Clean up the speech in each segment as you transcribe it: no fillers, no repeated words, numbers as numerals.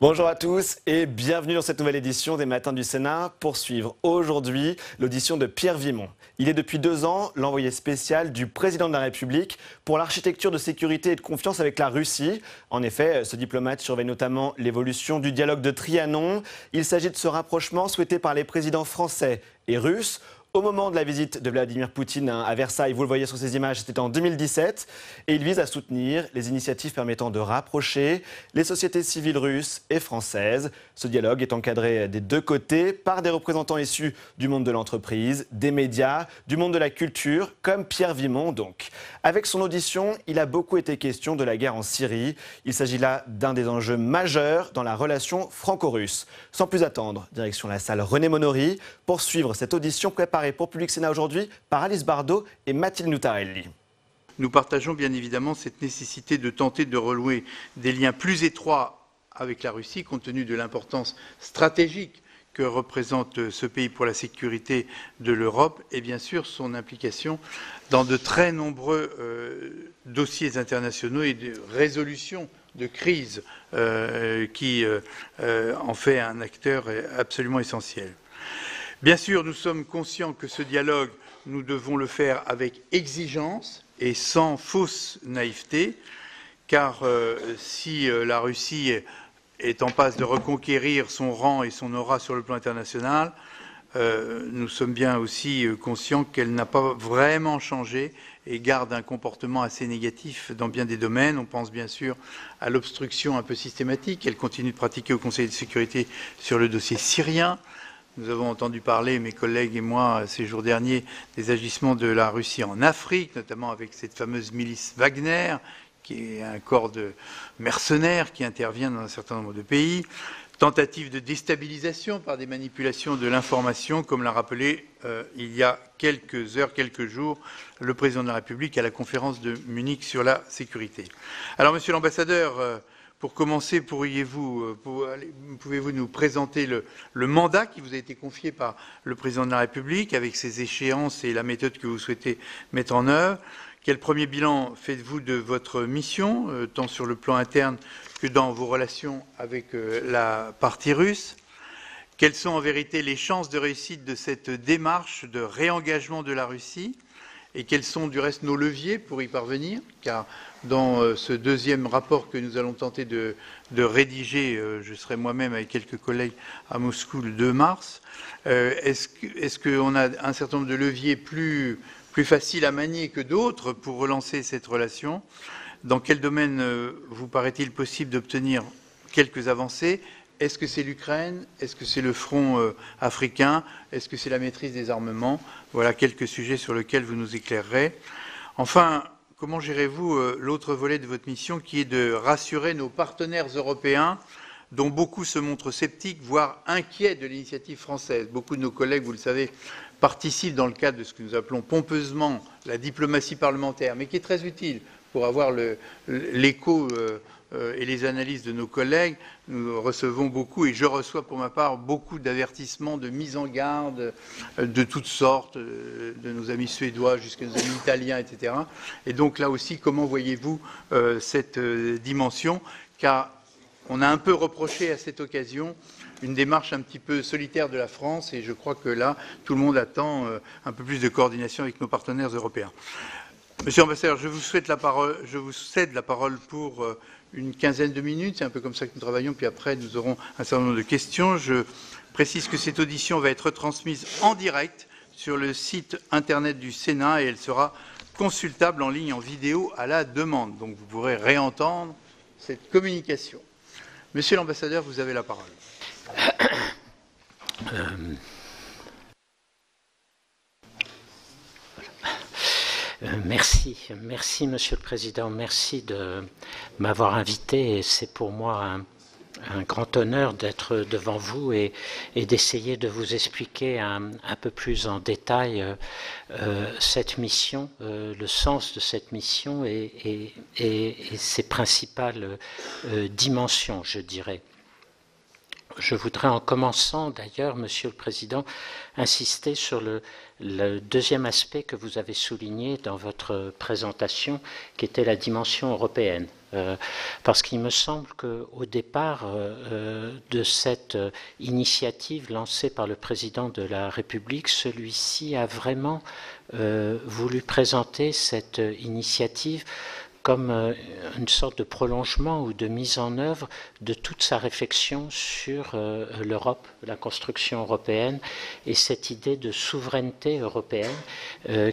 Bonjour à tous et bienvenue dans cette nouvelle édition des Matins du Sénat pour suivre aujourd'hui l'audition de Pierre Vimont. Il est depuis 2 ans l'envoyé spécial du président de la République pour l'architecture de sécurité et de confiance avec la Russie. En effet, ce diplomate surveille notamment l'évolution du dialogue de Trianon. Il s'agit de ce rapprochement souhaité par les présidents français et russes. Au moment de la visite de Vladimir Poutine à Versailles, vous le voyez sur ces images, c'était en 2017, et il vise à soutenir les initiatives permettant de rapprocher les sociétés civiles russes et françaises. Ce dialogue est encadré des deux côtés par des représentants issus du monde de l'entreprise, des médias, du monde de la culture, comme Pierre Vimont donc. Avec son audition, il a beaucoup été question de la guerre en Syrie. Il s'agit là d'un des enjeux majeurs dans la relation franco-russe. Sans plus attendre, direction la salle René Monory pour suivre cette audition préparée pour Public Sénat aujourd'hui par Alice Bardot et Mathilde Noutarelli. Nous partageons bien évidemment cette nécessité de tenter de renouer des liens plus étroits avec la Russie, compte tenu de l'importance stratégique que représente ce pays pour la sécurité de l'Europe et bien sûr son implication dans de très nombreux dossiers internationaux et de résolution de crises qui en fait un acteur absolument essentiel. Bien sûr, nous sommes conscients que ce dialogue, nous devons le faire avec exigence et sans fausse naïveté, car si la Russie est en passe de reconquérir son rang et son aura sur le plan international, nous sommes bien aussi conscients qu'elle n'a pas vraiment changé et garde un comportement assez négatif dans bien des domaines. On pense bien sûr à l'obstruction un peu systématique qu'elle continue de pratiquer au Conseil de sécurité sur le dossier syrien. Nous avons entendu parler, mes collègues et moi, ces jours derniers, des agissements de la Russie en Afrique, notamment avec cette fameuse milice Wagner, qui est un corps de mercenaires qui intervient dans un certain nombre de pays. Tentative de déstabilisation par des manipulations de l'information, comme l'a rappelé il y a quelques heures, quelques jours, le président de la République à la conférence de Munich sur la sécurité. Alors, monsieur l'ambassadeur, pour commencer, pouvez-vous nous présenter le mandat qui vous a été confié par le président de la République avec ses échéances et la méthode que vous souhaitez mettre en œuvre? Quel premier bilan faites-vous de votre mission, tant sur le plan interne que dans vos relations avec la partie russe? Quelles sont en vérité les chances de réussite de cette démarche de réengagement de la Russie? Et quels sont du reste nos leviers pour y parvenir? Car dans ce deuxième rapport que nous allons tenter de rédiger, je serai moi-même avec quelques collègues à Moscou le 2 mars, est-ce qu'on a un certain nombre de leviers plus faciles à manier que d'autres pour relancer cette relation? Dans quel domaine vous paraît-il possible d'obtenir quelques avancées? Est-ce que c'est l'Ukraine? Est-ce que c'est le front africain? Est-ce que c'est la maîtrise des armements? Voilà quelques sujets sur lesquels vous nous éclairerez. Enfin, comment gérez-vous l'autre volet de votre mission qui est de rassurer nos partenaires européens dont beaucoup se montrent sceptiques, voire inquiets de l'initiative française? Beaucoup de nos collègues, vous le savez, participent dans le cadre de ce que nous appelons pompeusement la diplomatie parlementaire, mais qui est très utile pour avoir l'écho et les analyses de nos collègues. Nous recevons beaucoup, et je reçois pour ma part beaucoup d'avertissements, de mise en garde de toutes sortes, de nos amis suédois jusqu'à nos amis italiens, etc. Et donc là aussi, comment voyez-vous cette dimension? Car on a un peu reproché à cette occasion une démarche un petit peu solitaire de la France, et je crois que là, tout le monde attend un peu plus de coordination avec nos partenaires européens. Monsieur l'ambassadeur, je vous cède la parole pour une quinzaine de minutes. C'est un peu comme ça que nous travaillons, puis après nous aurons un certain nombre de questions. Je précise que cette audition va être transmise en direct sur le site internet du Sénat et elle sera consultable en ligne en vidéo à la demande. Donc vous pourrez réentendre cette communication. Monsieur l'ambassadeur, vous avez la parole. Merci Monsieur le Président, merci de m'avoir invité et c'est pour moi un grand honneur d'être devant vous et d'essayer de vous expliquer un peu plus en détail cette mission, le sens de cette mission et ses principales dimensions, je dirais. Je voudrais en commençant d'ailleurs, Monsieur le Président, insister sur le deuxième aspect que vous avez souligné dans votre présentation, qui était la dimension européenne. parce qu'il me semble qu'au départ de cette initiative lancée par le président de la République, celui-ci a vraiment voulu présenter cette initiative comme une sorte de prolongement ou de mise en œuvre de toute sa réflexion sur l'Europe, la construction européenne et cette idée de souveraineté européenne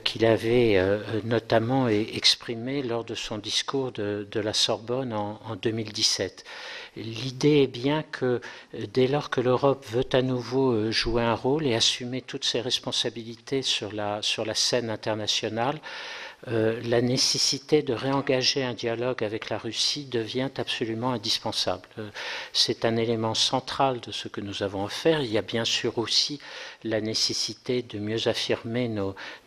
qu'il avait notamment exprimée lors de son discours de la Sorbonne en 2017. L'idée est bien que dès lors que l'Europe veut à nouveau jouer un rôle et assumer toutes ses responsabilités sur la scène internationale, la nécessité de réengager un dialogue avec la Russie devient absolument indispensable. C'est un élément central de ce que nous avons à faire. Il y a bien sûr aussi la nécessité de mieux affirmer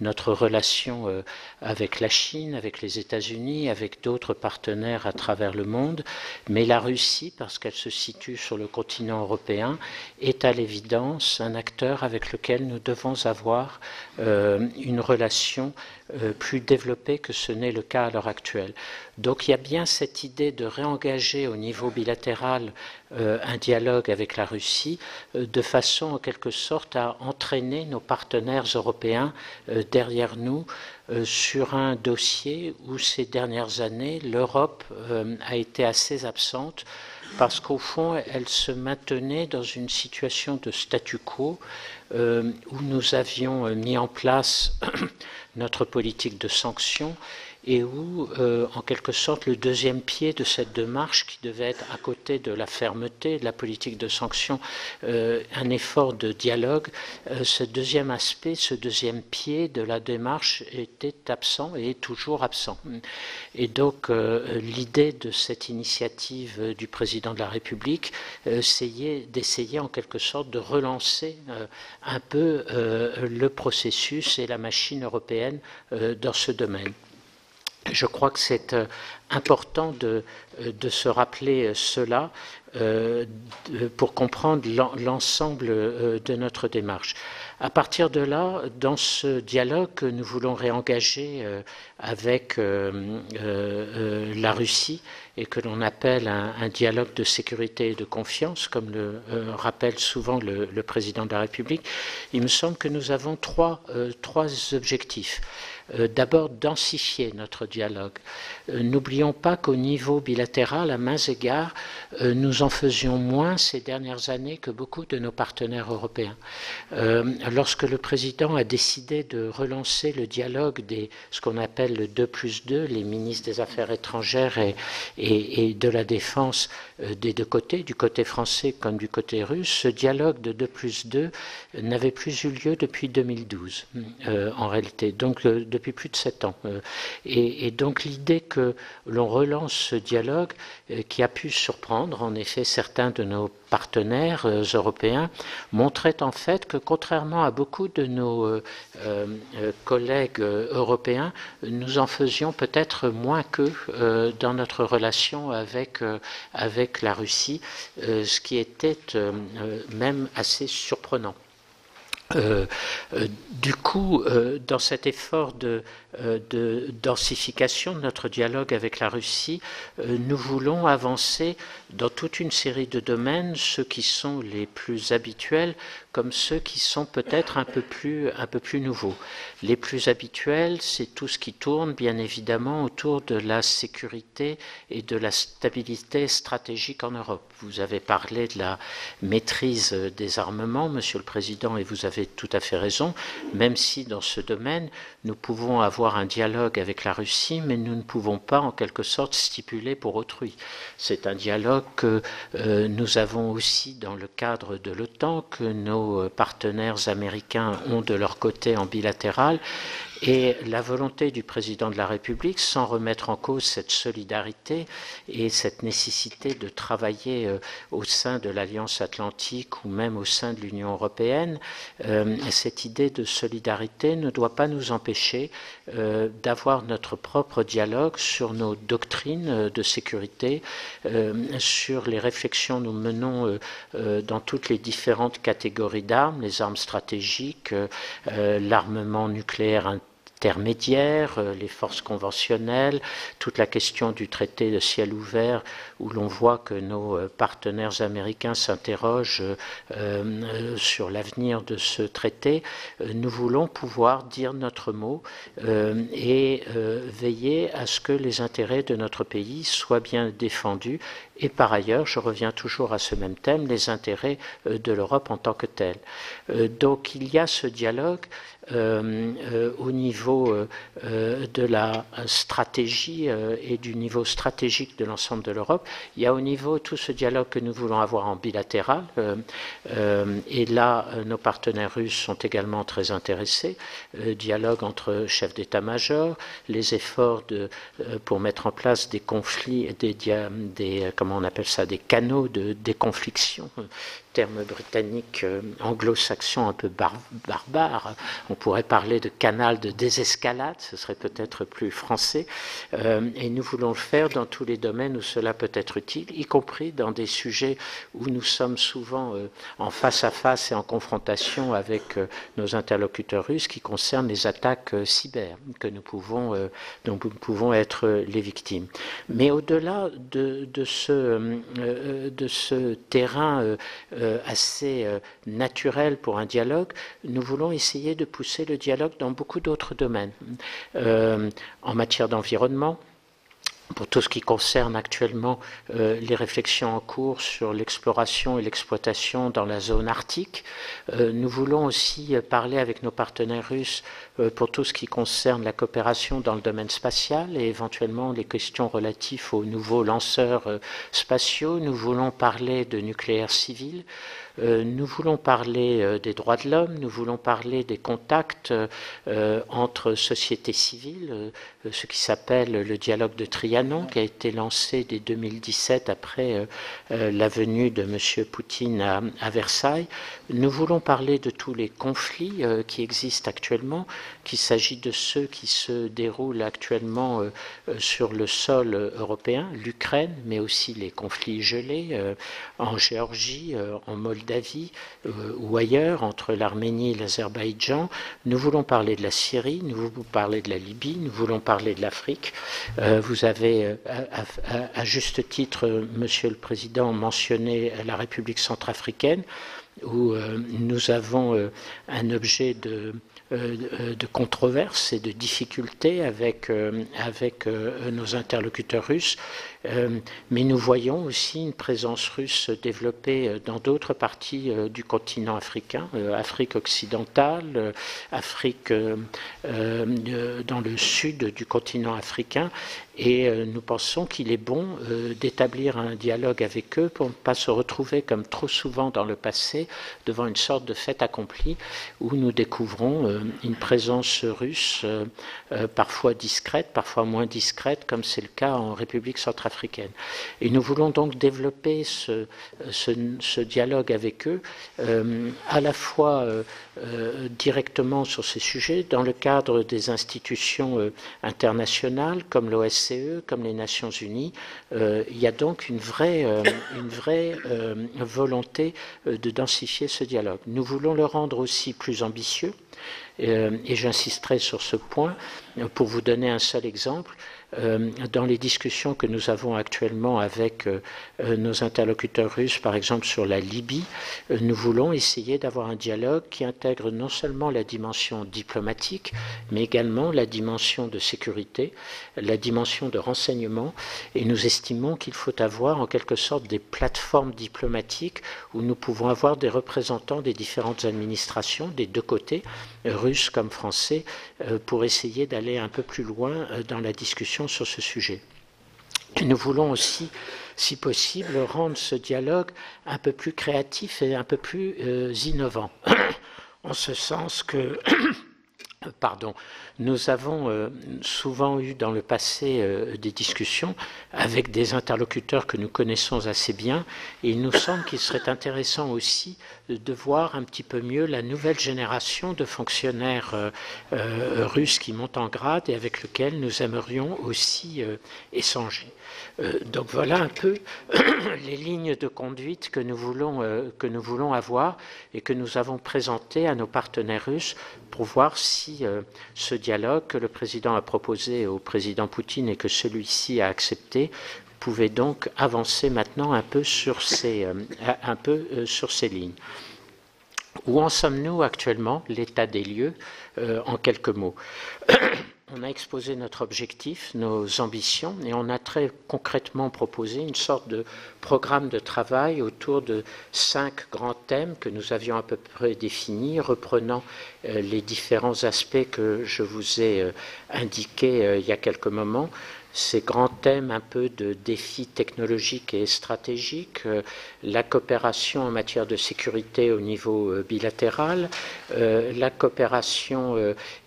notre relation avec la Chine, avec les États-Unis, avec d'autres partenaires à travers le monde. Mais la Russie, parce qu'elle se situe sur le continent européen, est à l'évidence un acteur avec lequel nous devons avoir une relation plus développée que ce n'est le cas à l'heure actuelle. Donc il y a bien cette idée de réengager au niveau bilatéral un dialogue avec la Russie de façon en quelque sorte à entraîner nos partenaires européens derrière nous sur un dossier où ces dernières années l'Europe a été assez absente parce qu'au fond elle se maintenait dans une situation de statu quo où nous avions mis en place notre politique de sanctions et où, en quelque sorte, le deuxième pied de cette démarche, qui devait être à côté de la fermeté, de la politique de sanctions, un effort de dialogue, ce deuxième aspect, ce deuxième pied de la démarche était absent et est toujours absent. Et donc, l'idée de cette initiative du président de la République, d'essayer en quelque sorte de relancer un peu le processus et la machine européenne dans ce domaine. Je crois que c'est important de se rappeler cela pour comprendre l'ensemble de notre démarche. À partir de là, dans ce dialogue que nous voulons réengager avec la Russie et que l'on appelle un dialogue de sécurité et de confiance, comme le rappelle souvent le président de la République, il me semble que nous avons trois objectifs. D'abord, densifier notre dialogue. N'oublions pas qu'au niveau bilatéral, à maints égards, nous en faisions moins ces dernières années que beaucoup de nos partenaires européens. Lorsque le président a décidé de relancer le dialogue ce qu'on appelle le 2+2, les ministres des Affaires étrangères et de la Défense des deux côtés, du côté français comme du côté russe, ce dialogue de 2+2 n'avait plus eu lieu depuis 2012, en réalité. Donc, depuis plus de 7 ans. Et donc l'idée que l'on relance ce dialogue qui a pu surprendre en effet certains de nos partenaires européens montrait en fait que contrairement à beaucoup de nos collègues européens, nous en faisions peut-être moins qu'eux dans notre relation avec la Russie, ce qui était même assez surprenant. Du coup, dans cet effort de densification de notre dialogue avec la Russie, nous voulons avancer dans toute une série de domaines, ceux qui sont les plus habituels comme ceux qui sont peut-être un peu plus nouveaux. Les plus habituels, c'est tout ce qui tourne bien évidemment autour de la sécurité et de la stabilité stratégique en Europe. Vous avez parlé de la maîtrise des armements, Monsieur le Président, et vous avez tout à fait raison, même si dans ce domaine, nous pouvons avoir un dialogue avec la Russie, mais nous ne pouvons pas en quelque sorte stipuler pour autrui. C'est un dialogue que nous avons aussi dans le cadre de l'OTAN, que nos partenaires américains ont de leur côté en bilatéral. Et la volonté du président de la République, sans remettre en cause cette solidarité et cette nécessité de travailler au sein de l'Alliance Atlantique ou même au sein de l'Union européenne, cette idée de solidarité ne doit pas nous empêcher d'avoir notre propre dialogue sur nos doctrines de sécurité, sur les réflexions que nous menons dans toutes les différentes catégories d'armes, les armes stratégiques, l'armement nucléaire intermédiaires, les forces conventionnelles, toute la question du traité de ciel ouvert, où l'on voit que nos partenaires américains s'interrogent sur l'avenir de ce traité. Nous voulons pouvoir dire notre mot et veiller à ce que les intérêts de notre pays soient bien défendus. Et par ailleurs, je reviens toujours à ce même thème, les intérêts de l'Europe en tant que telle. Donc il y a ce dialogue au niveau de la stratégie et du niveau stratégique de l'ensemble de l'Europe. Il y a au niveau tout ce dialogue que nous voulons avoir en bilatéral. Et là, nos partenaires russes sont également très intéressés. Dialogue entre chefs d'état-major, les efforts pour mettre en place des conflits, comment on appelle ça, des canaux de déconfliction, terme britannique anglo-saxon un peu barbare. On pourrait parler de canal de désescalade, ce serait peut-être plus français. Et nous voulons le faire dans tous les domaines où cela peut être utile, y compris dans des sujets où nous sommes souvent en face à face et en confrontation avec nos interlocuteurs russes, qui concernent les attaques cyber dont nous pouvons être les victimes. Mais au-delà de ce terrain assez naturel pour un dialogue, nous voulons essayer de pousser le dialogue dans beaucoup d'autres domaines. En matière d'environnement, pour tout ce qui concerne actuellement les réflexions en cours sur l'exploration et l'exploitation dans la zone arctique. Nous voulons aussi parler avec nos partenaires russes pour tout ce qui concerne la coopération dans le domaine spatial et éventuellement les questions relatives aux nouveaux lanceurs spatiaux. Nous voulons parler de nucléaire civil. Nous voulons parler des droits de l'homme, nous voulons parler des contacts entre sociétés civiles, ce qui s'appelle le dialogue de Trianon, qui a été lancé dès 2017 après la venue de M. Poutine à Versailles. Nous voulons parler de tous les conflits qui existent actuellement, qu'il s'agit de ceux qui se déroulent actuellement sur le sol européen, l'Ukraine, mais aussi les conflits gelés en Géorgie, en Moldavie ou ailleurs, entre l'Arménie et l'Azerbaïdjan. Nous voulons parler de la Syrie, nous voulons parler de la Libye, nous voulons parler de l'Afrique. Vous avez, à juste titre, Monsieur le Président, mentionné la République centrafricaine, où nous avons un objet de controverses et de difficultés avec nos interlocuteurs russes, mais nous voyons aussi une présence russe se développer dans d'autres parties du continent africain, Afrique occidentale, Afrique dans le sud du continent africain, et nous pensons qu'il est bon d'établir un dialogue avec eux pour ne pas se retrouver, comme trop souvent dans le passé, devant une sorte de fait accompli où nous découvrons une présence russe parfois discrète, parfois moins discrète, comme c'est le cas en République centrafricaine. Et nous voulons donc développer ce dialogue avec eux, à la fois directement sur ces sujets, dans le cadre des institutions internationales, comme l'OSCE, comme les Nations Unies. Il y a donc une vraie volonté de densifier ce dialogue. Nous voulons le rendre aussi plus ambitieux, et j'insisterai sur ce point pour vous donner un seul exemple. Dans les discussions que nous avons actuellement avec nos interlocuteurs russes, par exemple sur la Libye, nous voulons essayer d'avoir un dialogue qui intègre non seulement la dimension diplomatique, mais également la dimension de sécurité, la dimension de renseignement, et nous estimons qu'il faut avoir en quelque sorte des plateformes diplomatiques où nous pouvons avoir des représentants des différentes administrations, des deux côtés, russes comme français, pour essayer d'aller un peu plus loin dans la discussion sur ce sujet. Et nous voulons aussi, si possible, rendre ce dialogue un peu plus créatif et un peu plus innovant, en ce sens que nous avons souvent eu dans le passé des discussions avec des interlocuteurs que nous connaissons assez bien, et il nous semble qu'il serait intéressant aussi de voir un petit peu mieux la nouvelle génération de fonctionnaires russes qui montent en grade et avec lesquels nous aimerions aussi échanger. Donc voilà un peu les lignes de conduite que nous voulons avoir et que nous avons présentées à nos partenaires russes pour voir si ainsi ce dialogue que le président a proposé au président Poutine et que celui-ci a accepté pouvait donc avancer maintenant un peu sur ces lignes. Où en sommes-nous actuellement? L'état des lieux, en quelques mots. On a exposé notre objectif, nos ambitions, et on a très concrètement proposé une sorte de programme de travail autour de 5 grands thèmes que nous avions à peu près définis, reprenant les différents aspects que je vous ai indiqués il y a quelques moments. Ces grands thèmes un peu de défis technologiques et stratégiques, la coopération en matière de sécurité au niveau bilatéral, la coopération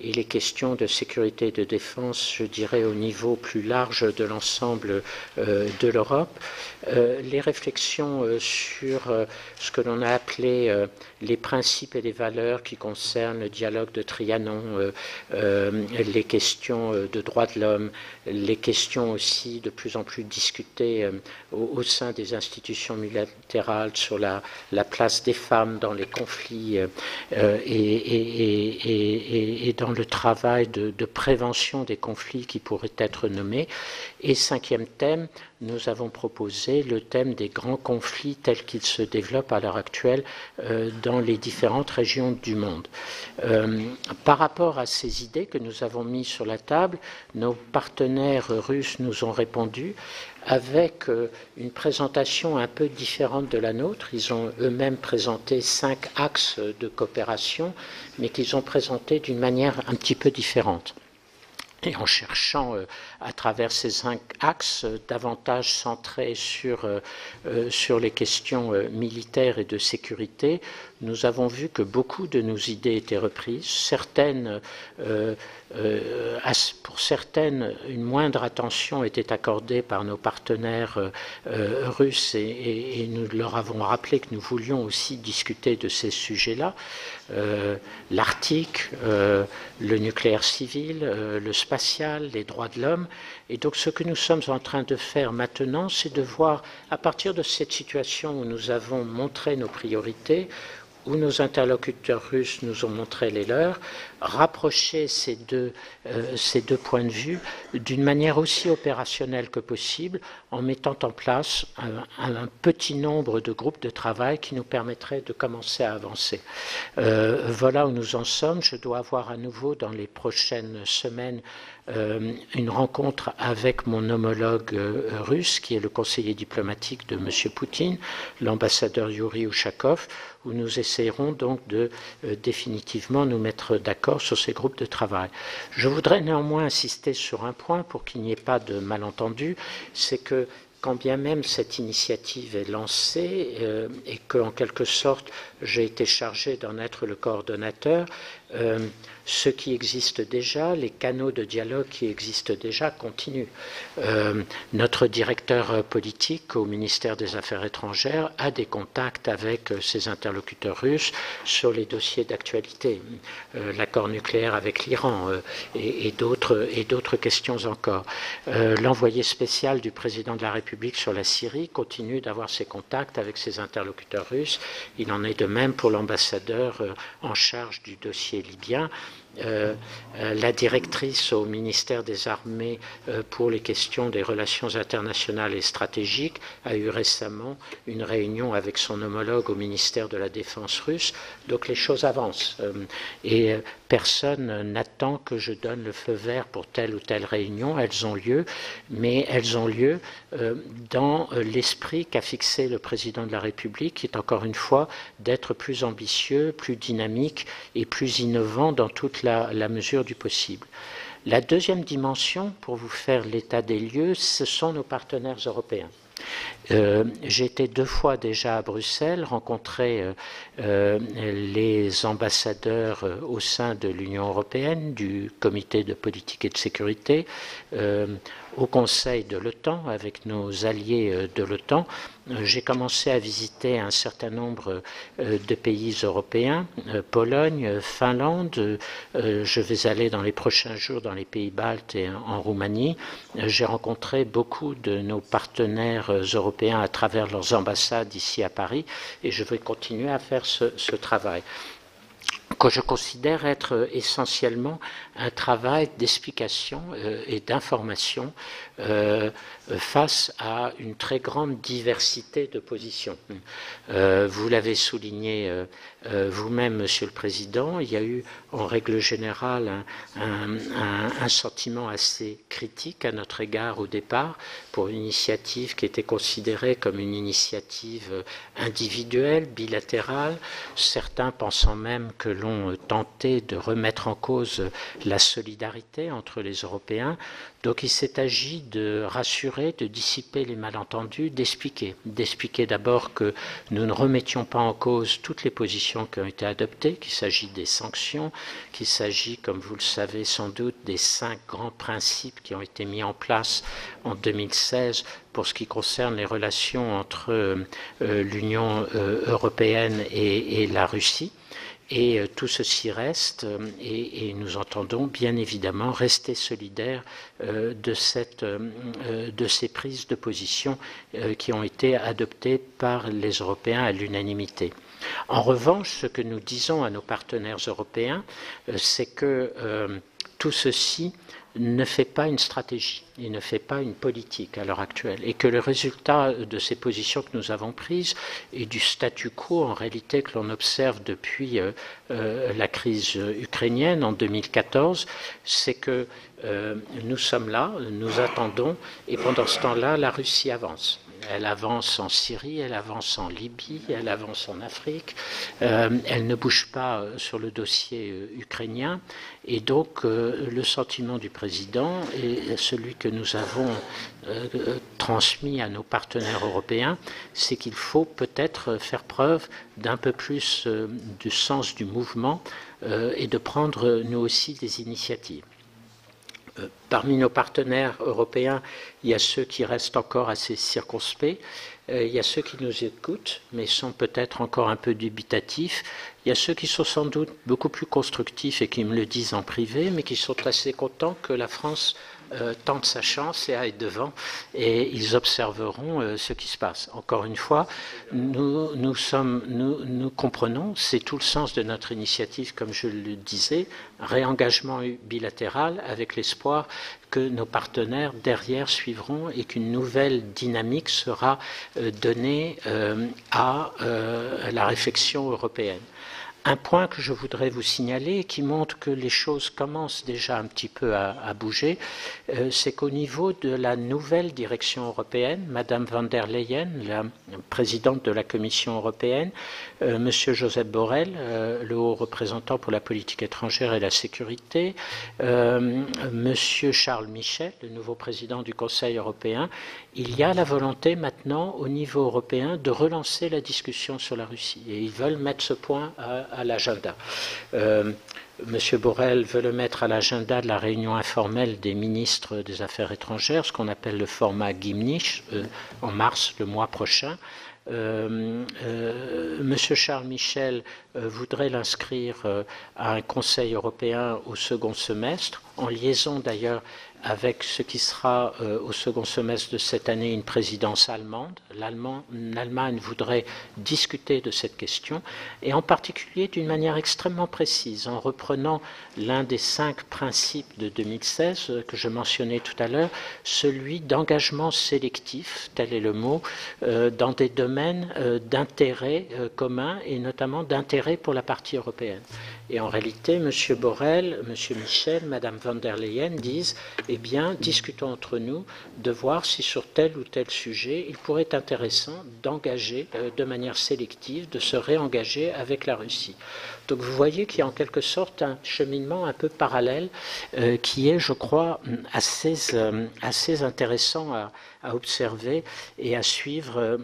et les questions de sécurité et de défense, je dirais, au niveau plus large de l'ensemble de l'Europe, les réflexions sur ce que l'on a appelé les principes et les valeurs qui concernent le dialogue de Trianon, les questions de droits de l'homme, les questions aussi de plus en plus discutées au sein des institutions multilatérales sur la place des femmes dans les conflits et dans le travail de prévention des conflits qui pourraient être nommés. Et cinquième thème, nous avons proposé le thème des grands conflits tels qu'ils se développent à l'heure actuelle dans les différentes régions du monde. Par rapport à ces idées que nous avons mises sur la table, nos partenaires russes nous ont répondu avec une présentation un peu différente de la nôtre. Ils ont eux-mêmes présenté 5 axes de coopération, mais qu'ils ont présentés d'une manière un petit peu différente. Et en cherchant à travers ces 5 axes davantage centrés sur les questions militaires et de sécurité, nous avons vu que beaucoup de nos idées étaient reprises. Pour certaines, une moindre attention était accordée par nos partenaires russes et nous leur avons rappelé que nous voulions aussi discuter de ces sujets-là. L'Arctique, le nucléaire civil, le spatial, les droits de l'homme. Et donc ce que nous sommes en train de faire maintenant, c'est de voir, à partir de cette situation où nous avons montré nos priorités, où nos interlocuteurs russes nous ont montré les leurs, rapprocher ces deux points de vue d'une manière aussi opérationnelle que possible en mettant en place un petit nombre de groupes de travail qui nous permettraient de commencer à avancer. Voilà où nous en sommes. Je dois avoir à nouveau dans les prochaines semaines une rencontre avec mon homologue russe, qui est le conseiller diplomatique de M. Poutine, l'ambassadeur Yuri Ushakov, où nous essayerons donc de définitivement nous mettre d'accord sur ces groupes de travail. Je voudrais néanmoins insister sur un point pour qu'il n'y ait pas de malentendu, c'est que quand bien même cette initiative est lancée et qu'en quelque sorte j'ai été chargé d'en être le coordonnateur, ce qui existe déjà, les canaux de dialogue qui existent déjà continuent. Notre directeur politique au ministère des Affaires étrangères a des contacts avec ses interlocuteurs russes sur les dossiers d'actualité, l'accord nucléaire avec l'Iran et d'autres questions encore. L'envoyé spécial du président de la République sur la Syrie continue d'avoir ses contacts avec ses interlocuteurs russes. Il en est de même pour l'ambassadeur en charge du dossier libyen. La directrice au ministère des Armées pour les questions des relations internationales et stratégiques a eu récemment une réunion avec son homologue au ministère de la Défense russe. Donc les choses avancent et personne n'attend que je donne le feu vert pour telle ou telle réunion. Elles ont lieu, mais elles ont lieu dans l'esprit qu'a fixé le président de la République, qui est encore une fois d'être plus ambitieux, plus dynamique et plus innovant dans toute la mesure du possible. La deuxième dimension, pour vous faire l'état des lieux, ce sont nos partenaires européens. J'ai été 2 fois déjà à Bruxelles, rencontrer les ambassadeurs au sein de l'Union européenne, du comité de politique et de sécurité, au Conseil de l'OTAN, avec nos alliés de l'OTAN. J'ai commencé à visiter un certain nombre de pays européens, Pologne, Finlande. Je vais aller dans les prochains jours dans les pays baltes et en Roumanie. J'ai rencontré beaucoup de nos partenaires européens à travers leurs ambassades ici à Paris et je vais continuer à faire ce travail. que je considère être essentiellement un travail d'explication et d'information face à une très grande diversité de positions. Vous l'avez souligné vous-même, Monsieur le Président, il y a eu en règle générale un sentiment assez critique à notre égard au départ pour une initiative qui était considérée comme une initiative individuelle, bilatérale, certains pensant même que l'on tentait de remettre en cause la solidarité entre les Européens. Donc il s'est agi de rassurer, de dissiper les malentendus, d'expliquer d'abord que nous ne remettions pas en cause toutes les positions qui ont été adoptées, qu'il s'agit des sanctions, qu'il s'agit, comme vous le savez sans doute, des 5 grands principes qui ont été mis en place en 2016 pour ce qui concerne les relations entre l'Union européenne et la Russie. Et tout ceci reste, et nous entendons bien évidemment rester solidaires de ces prises de position qui ont été adoptées par les Européens à l'unanimité. En revanche, ce que nous disons à nos partenaires européens, c'est que tout ceci ne fait pas une stratégie, il ne fait pas une politique à l'heure actuelle, et que le résultat de ces positions que nous avons prises et du statu quo en réalité que l'on observe depuis la crise ukrainienne en 2014, c'est que nous sommes là, nous attendons, et pendant ce temps-là, la Russie avance. Elle avance en Syrie, elle avance en Libye, elle avance en Afrique, elle ne bouge pas sur le dossier ukrainien. Et donc, le sentiment du président et celui que nous avons transmis à nos partenaires européens, c'est qu'il faut peut-être faire preuve d'un peu plus du sens du mouvement et de prendre, nous aussi, des initiatives. Parmi nos partenaires européens, il y a ceux qui restent encore assez circonspects, il y a ceux qui nous écoutent, mais sont peut-être encore un peu dubitatifs, il y a ceux qui sont sans doute beaucoup plus constructifs et qui me le disent en privé, mais qui sont assez contents que la France tente sa chance et aille devant, et ils observeront ce qui se passe. Encore une fois, nous comprenons, c'est tout le sens de notre initiative, comme je le disais, réengagement bilatéral avec l'espoir que nos partenaires derrière suivront et qu'une nouvelle dynamique sera donnée à la réflexion européenne. Un point que je voudrais vous signaler et qui montre que les choses commencent déjà un petit peu à bouger, c'est qu'au niveau de la nouvelle direction européenne, Madame von der Leyen, la présidente de la Commission européenne, Monsieur Josep Borrell, le haut représentant pour la politique étrangère et la sécurité, Monsieur Charles Michel, le nouveau président du Conseil européen, il y a la volonté maintenant au niveau européen de relancer la discussion sur la Russie. Et ils veulent mettre ce point à l'agenda. Monsieur Borrell veut le mettre à l'agenda de la réunion informelle des ministres des Affaires étrangères, ce qu'on appelle le format Gimnich, en mars, le mois prochain. Monsieur Charles Michel voudrait l'inscrire à un Conseil européen au second semestre, en liaison d'ailleurs avec ce qui sera au second semestre de cette année une présidence allemande. L'Allemagne voudrait discuter de cette question, et en particulier d'une manière extrêmement précise, en reprenant l'un des 5 principes de 2016 que je mentionnais tout à l'heure, celui d'engagement sélectif, tel est le mot, dans des domaines d'intérêt commun et notamment d'intérêt pour la partie européenne. Et en réalité, M. Borrell, M. Michel, Mme von der Leyen disent, eh bien, discutons entre nous de voir si sur tel ou tel sujet, il pourrait être intéressant d'engager de manière sélective, de se réengager avec la Russie. Donc vous voyez qu'il y a en quelque sorte un cheminement un peu parallèle qui est, je crois, assez intéressant à observer et à suivre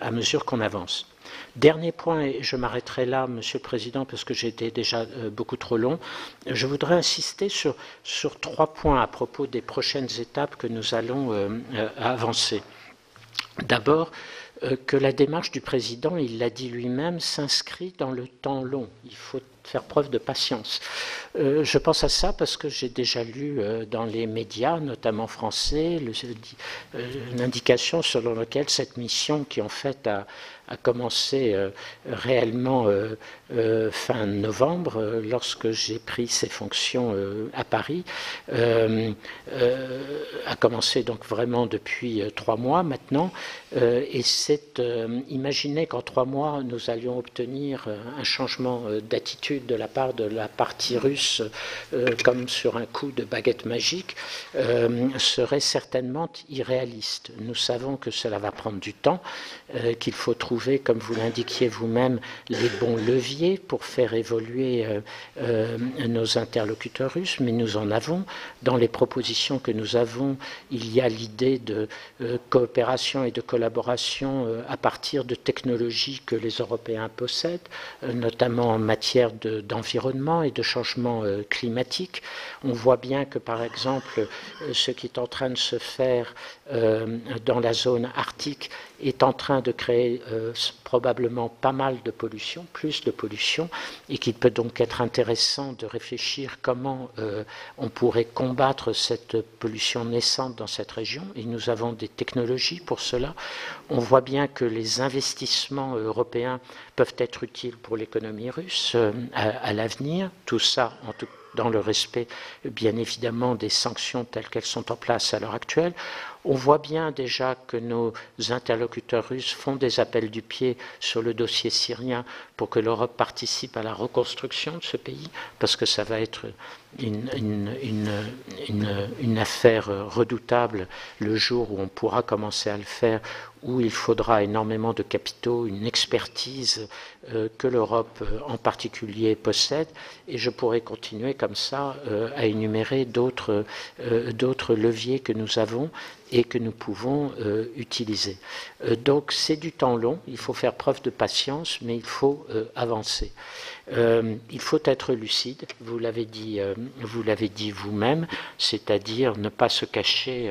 à mesure qu'on avance. Dernier point, et je m'arrêterai là, Monsieur le Président, parce que j'ai été déjà beaucoup trop long, je voudrais insister sur 3 points à propos des prochaines étapes que nous allons avancer. D'abord, que la démarche du Président, il l'a dit lui-même, s'inscrit dans le temps long. Il faut faire preuve de patience. Je pense à ça parce que j'ai déjà lu dans les médias, notamment français, l'indication selon laquelle cette mission, qui en fait a commencé réellement fin novembre, lorsque j'ai pris ces fonctions à Paris, a commencé donc vraiment depuis 3 mois maintenant, et c'est imaginer qu'en 3 mois nous allions obtenir un changement d'attitude de la part de la partie russe comme sur un coup de baguette magique serait certainement irréaliste. Nous savons que cela va prendre du temps, qu'il faut trouver, comme vous l'indiquiez vous-même, les bons leviers pour faire évoluer nos interlocuteurs russes, mais nous en avons. Dans les propositions que nous avons, il y a l'idée de coopération et de collaboration à partir de technologies que les Européens possèdent, notamment en matière d'environnement et de changement climatique. On voit bien que, par exemple, ce qui est en train de se faire dans la zone arctique est en train de créer probablement pas mal de pollution, plus de pollution, et qu'il peut donc être intéressant de réfléchir comment on pourrait combattre cette pollution naissante dans cette région, et nous avons des technologies pour cela. On voit bien que les investissements européens peuvent être utiles pour l'économie russe à l'avenir, tout ça en tout cas dans le respect, bien évidemment, des sanctions telles qu'elles sont en place à l'heure actuelle. On voit bien déjà que nos interlocuteurs russes font des appels du pied sur le dossier syrien pour que l'Europe participe à la reconstruction de ce pays, parce que ça va être une affaire redoutable le jour où on pourra commencer à le faire, où il faudra énormément de capitaux, une expertise que l'Europe en particulier possède, et je pourrais continuer comme ça à énumérer d'autres leviers que nous avons et que nous pouvons utiliser. Donc c'est du temps long, il faut faire preuve de patience, mais il faut avancer. Il faut être lucide, vous l'avez dit vous-même, c'est-à-dire ne pas se cacher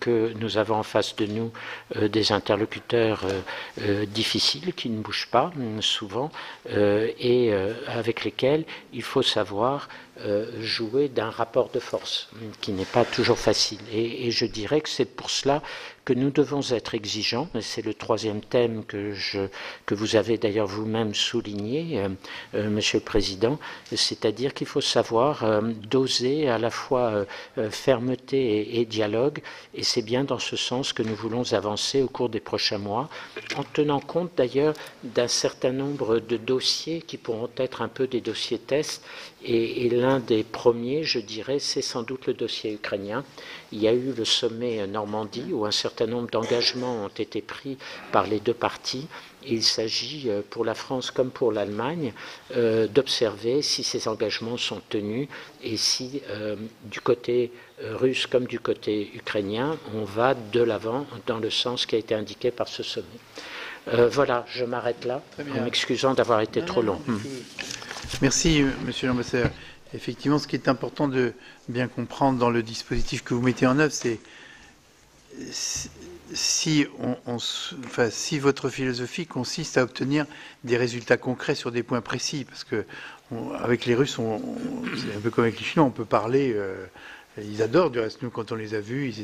que nous avons en face de nous des interlocuteurs difficiles qui ne bougent pas souvent et avec lesquels il faut savoir jouer d'un rapport de force qui n'est pas toujours facile. Et je dirais que c'est pour cela que nous devons être exigeants, et c'est le troisième thème que vous avez d'ailleurs vous-même souligné, Monsieur le Président, c'est-à-dire qu'il faut savoir doser à la fois fermeté et dialogue, et c'est bien dans ce sens que nous voulons avancer au cours des prochains mois, en tenant compte d'ailleurs d'un certain nombre de dossiers qui pourront être un peu des dossiers tests, et l'un des premiers, je dirais, c'est sans doute le dossier ukrainien. Il y a eu le sommet Normandie où un certain nombre d'engagements ont été pris par les deux parties. Il s'agit pour la France comme pour l'Allemagne d'observer si ces engagements sont tenus et si du côté russe comme du côté ukrainien, on va de l'avant dans le sens qui a été indiqué par ce sommet. Voilà, je m'arrête là, en m'excusant d'avoir été trop long. Merci, Monsieur l'ambassadeur. Effectivement, ce qui est important de bien comprendre dans le dispositif que vous mettez en œuvre, c'est si votre philosophie consiste à obtenir des résultats concrets sur des points précis, parce que avec les Russes, c'est un peu comme avec les Chinois, on peut parler. Ils adorent, du reste, nous, quand on les a vus,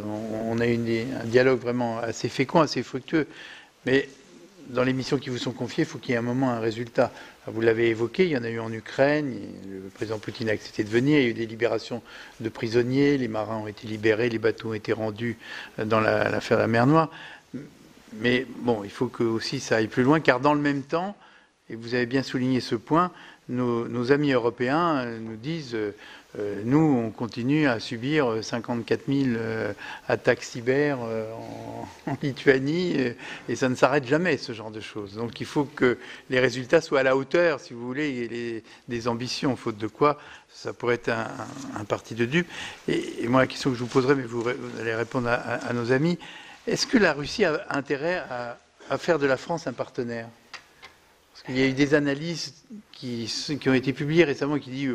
on a eu un dialogue vraiment assez fécond, assez fructueux. Mais dans les missions qui vous sont confiées, il faut qu'il y ait un moment un résultat. Vous l'avez évoqué, il y en a eu en Ukraine, le président Poutine a accepté de venir, il y a eu des libérations de prisonniers, les marins ont été libérés, les bateaux ont été rendus dans l'affaire de la mer Noire. Mais bon, il faut que aussi ça aille plus loin, car dans le même temps, et vous avez bien souligné ce point, nos amis européens nous disent nous, on continue à subir 54 000 attaques cyber en Lituanie et ça ne s'arrête jamais, ce genre de choses. Donc il faut que les résultats soient à la hauteur, si vous voulez, des ambitions, faute de quoi ça pourrait être un parti de dupes. Et moi, la question que je vous poserai, mais vous allez répondre à nos amis, est-ce que la Russie a intérêt à faire de la France un partenaire ? Parce qu'il y a eu des analyses qui ont été publiées récemment qui disent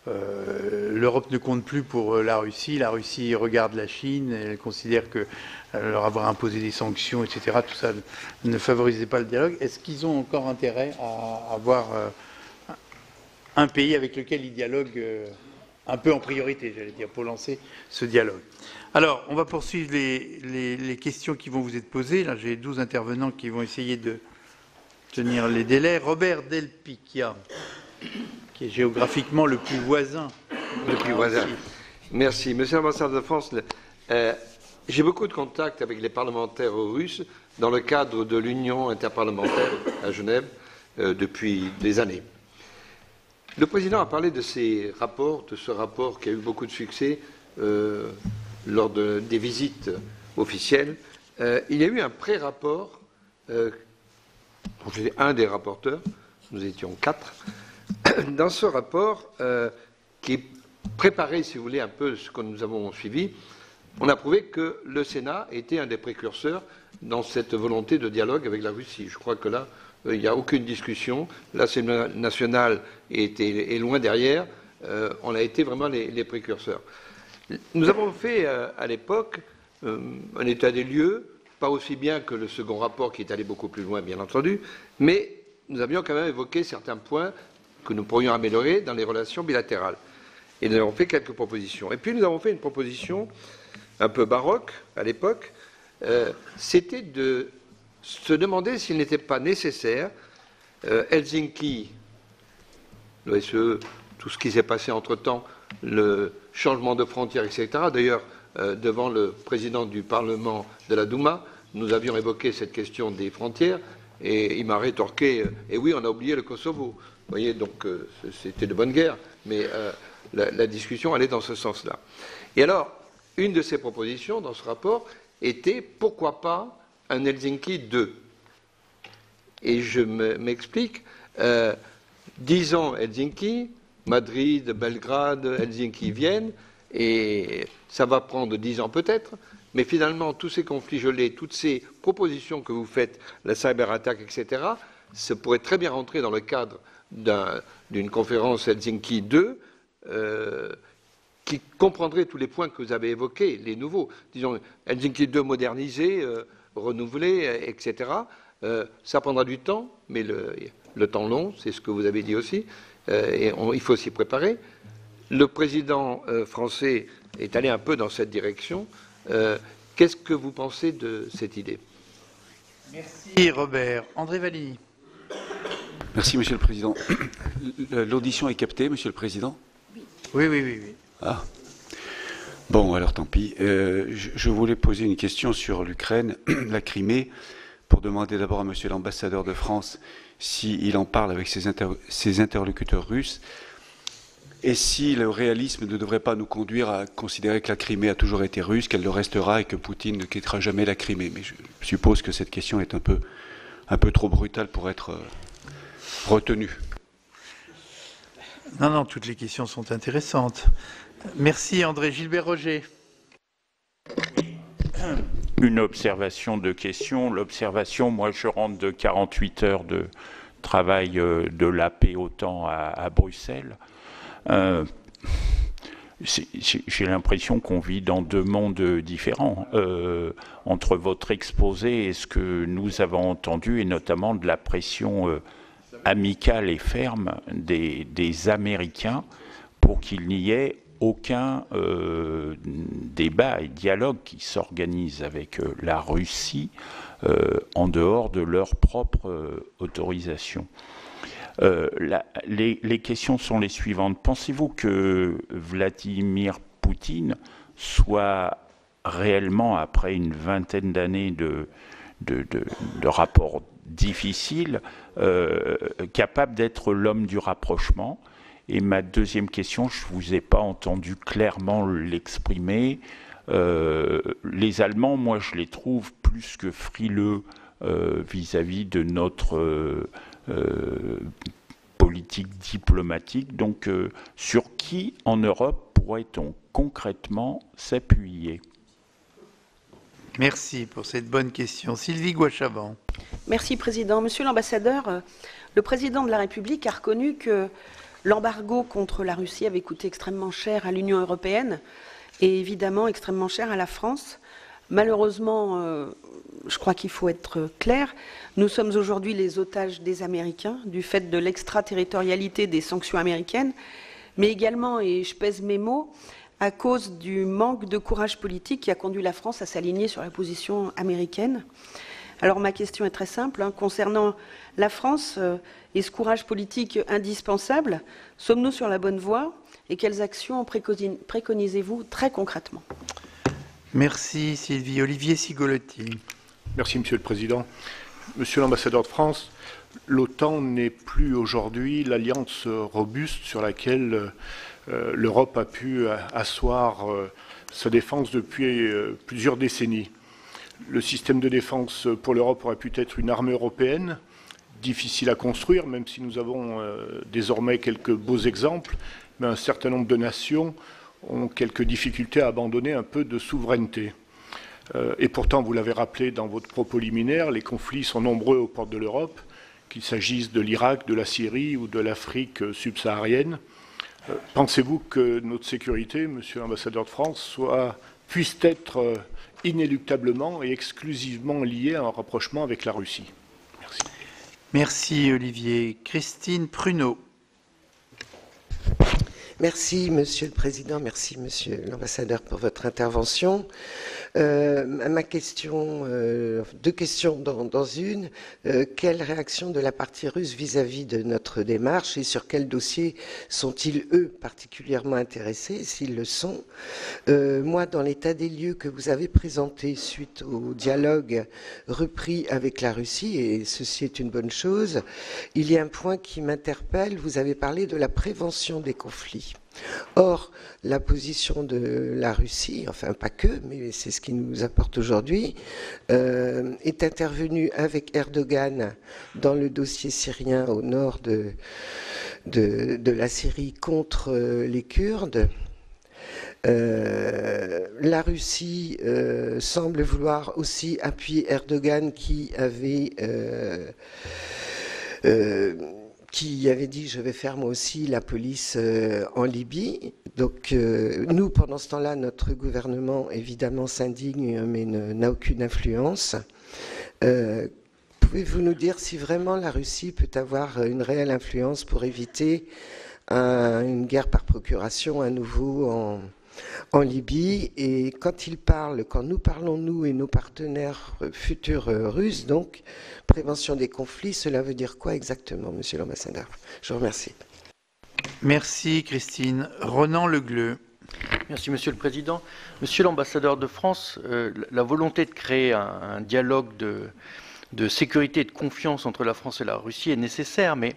l'Europe ne compte plus pour la Russie regarde la Chine, elle considère que leur avoir imposé des sanctions, etc., tout ça ne favorisait pas le dialogue. Est-ce qu'ils ont encore intérêt à avoir un pays avec lequel il dialogue un peu en priorité, j'allais dire, pour lancer ce dialogue. Alors, on va poursuivre les questions qui vont vous être posées. Là, j'ai 12 intervenants qui vont essayer de tenir les délais. Robert Del Picchia, qui est géographiquement le plus voisin. Le plus voisin. Merci. Monsieur l'ambassadeur de France, j'ai beaucoup de contacts avec les parlementaires russes dans le cadre de l'Union interparlementaire à Genève depuis des années. Le président a parlé de ces rapports, de ce rapport qui a eu beaucoup de succès lors des visites officielles. Il y a eu un pré-rapport, dont j'étais un des rapporteurs, nous étions 4, dans ce rapport qui préparait, si vous voulez, un peu ce que nous avons suivi. On a prouvé que le Sénat était un des précurseurs dans cette volonté de dialogue avec la Russie. Je crois que là, il n'y a aucune discussion. L'Assemblée nationale est loin derrière. On a été vraiment les précurseurs. Nous avons fait à l'époque un état des lieux, pas aussi bien que le second rapport qui est allé beaucoup plus loin, bien entendu, mais nous avions quand même évoqué certains points que nous pourrions améliorer dans les relations bilatérales. Et nous avons fait quelques propositions. Et puis nous avons fait une proposition un peu baroque à l'époque, c'était de se demander s'il n'était pas nécessaire, Helsinki, l'OSCE, tout ce qui s'est passé entre-temps, le changement de frontières, etc. D'ailleurs, devant le président du Parlement de la Douma, nous avions évoqué cette question des frontières, et il m'a rétorqué, et oui, on a oublié le Kosovo. Vous voyez, donc c'était de bonne guerre, mais la discussion allait dans ce sens-là. Et alors, une de ces propositions dans ce rapport était, pourquoi pas, un Helsinki 2. Et je m'explique, 10 ans Helsinki, Madrid, Belgrade, Helsinki, Vienne, et ça va prendre 10 ans peut-être, mais finalement, tous ces conflits gelés, toutes ces propositions que vous faites, la cyberattaque, etc., ça pourrait très bien rentrer dans le cadre d'une conférence Helsinki 2, qui comprendrait tous les points que vous avez évoqués, les nouveaux. Disons, Helsinki 2 modernisé, renouvelé, etc. Ça prendra du temps, mais le temps long, c'est ce que vous avez dit aussi, et il faut s'y préparer. Le président français est allé un peu dans cette direction. Qu'est-ce que vous pensez de cette idée? Merci Robert. André Valigny. Merci Monsieur le Président. L'audition est captée, Monsieur le Président? Oui. Ah. Bon, alors tant pis. Je voulais poser une question sur l'Ukraine, la Crimée, pour demander d'abord à Monsieur l'ambassadeur de France s'il en parle avec ses interlocuteurs russes et si le réalisme ne devrait pas nous conduire à considérer que la Crimée a toujours été russe, qu'elle le restera et que Poutine ne quittera jamais la Crimée. Mais je suppose que cette question est un peu trop brutale pour être retenue. Non, toutes les questions sont intéressantes. Merci André. Gilbert Roger. Une observation de question. L'observation, moi je rentre de 48 heures de travail de la paix OTAN à Bruxelles. J'ai l'impression qu'on vit dans deux mondes différents entre votre exposé et ce que nous avons entendu, et notamment de la pression amicale et ferme des Américains pour qu'il n'y ait aucun débat et dialogue qui s'organise avec la Russie en dehors de leur propre autorisation. Les questions sont les suivantes. Pensez-vous que Vladimir Poutine soit réellement, après une vingtaine d'années de rapports difficiles, capable d'être l'homme du rapprochement? Et ma deuxième question, je ne vous ai pas entendu clairement l'exprimer. Les Allemands, moi, je les trouve plus que frileux vis-à-vis de notre politique diplomatique. Donc, sur qui en Europe pourrait-on concrètement s'appuyer? Merci pour cette bonne question. Sylvie Goy-Chavent. Merci, Président. Monsieur l'ambassadeur, le Président de la République a reconnu que l'embargo contre la Russie avait coûté extrêmement cher à l'Union européenne et évidemment extrêmement cher à la France. Malheureusement, je crois qu'il faut être clair, nous sommes aujourd'hui les otages des Américains, du fait de l'extraterritorialité des sanctions américaines, mais également, et je pèse mes mots, à cause du manque de courage politique qui a conduit la France à s'aligner sur la position américaine. Alors ma question est très simple, concernant la France et ce courage politique indispensable, sommes-nous sur la bonne voie et quelles actions préconisez-vous très concrètement? Merci Sylvie. Olivier Cigolotti. Merci Monsieur le Président. Monsieur l'ambassadeur de France, l'OTAN n'est plus aujourd'hui l'alliance robuste sur laquelle l'Europe a pu asseoir sa défense depuis plusieurs décennies. Le système de défense pour l'Europe aurait pu être une armée européenne, difficile à construire, même si nous avons désormais quelques beaux exemples, mais un certain nombre de nations ont quelques difficultés à abandonner un peu de souveraineté. Et pourtant, vous l'avez rappelé dans votre propos liminaire, les conflits sont nombreux aux portes de l'Europe, qu'il s'agisse de l'Irak, de la Syrie ou de l'Afrique subsaharienne. Pensez-vous que notre sécurité, Monsieur l'ambassadeur de France, puisse être inéluctablement et exclusivement liée à un rapprochement avec la Russie? Merci. Merci Olivier. Christine Pruneau. Merci Monsieur le Président, merci Monsieur l'ambassadeur pour votre intervention. Ma question, deux questions dans une. Quelle réaction de la partie russe vis-à-vis de notre démarche et sur quels dossiers sont-ils, eux, particulièrement intéressés, s'ils le sont? Moi, dans l'état des lieux que vous avez présenté suite au dialogue repris avec la Russie, et ceci est une bonne chose, il y a un point qui m'interpelle. Vous avez parlé de la prévention des conflits. Or, la position de la Russie, enfin pas que, mais c'est ce qui nous apporte aujourd'hui, est intervenue avec Erdogan dans le dossier syrien au nord de la Syrie contre les Kurdes. La Russie semble vouloir aussi appuyer Erdogan qui avait dit je vais faire moi aussi la police en Libye. Donc nous, pendant ce temps-là, notre gouvernement évidemment s'indigne mais n'a aucune influence. Pouvez-vous nous dire si vraiment la Russie peut avoir une réelle influence pour éviter une guerre par procuration à nouveau en Libye? Et quand nous parlons, nous et nos partenaires futurs russes, donc prévention des conflits, cela veut dire quoi exactement, Monsieur l'ambassadeur? Je vous remercie. Merci Christine. Ronan Legleux. Merci Monsieur le Président. Monsieur l'ambassadeur de France, la volonté de créer un dialogue de sécurité et de confiance entre la France et la Russie est nécessaire, mais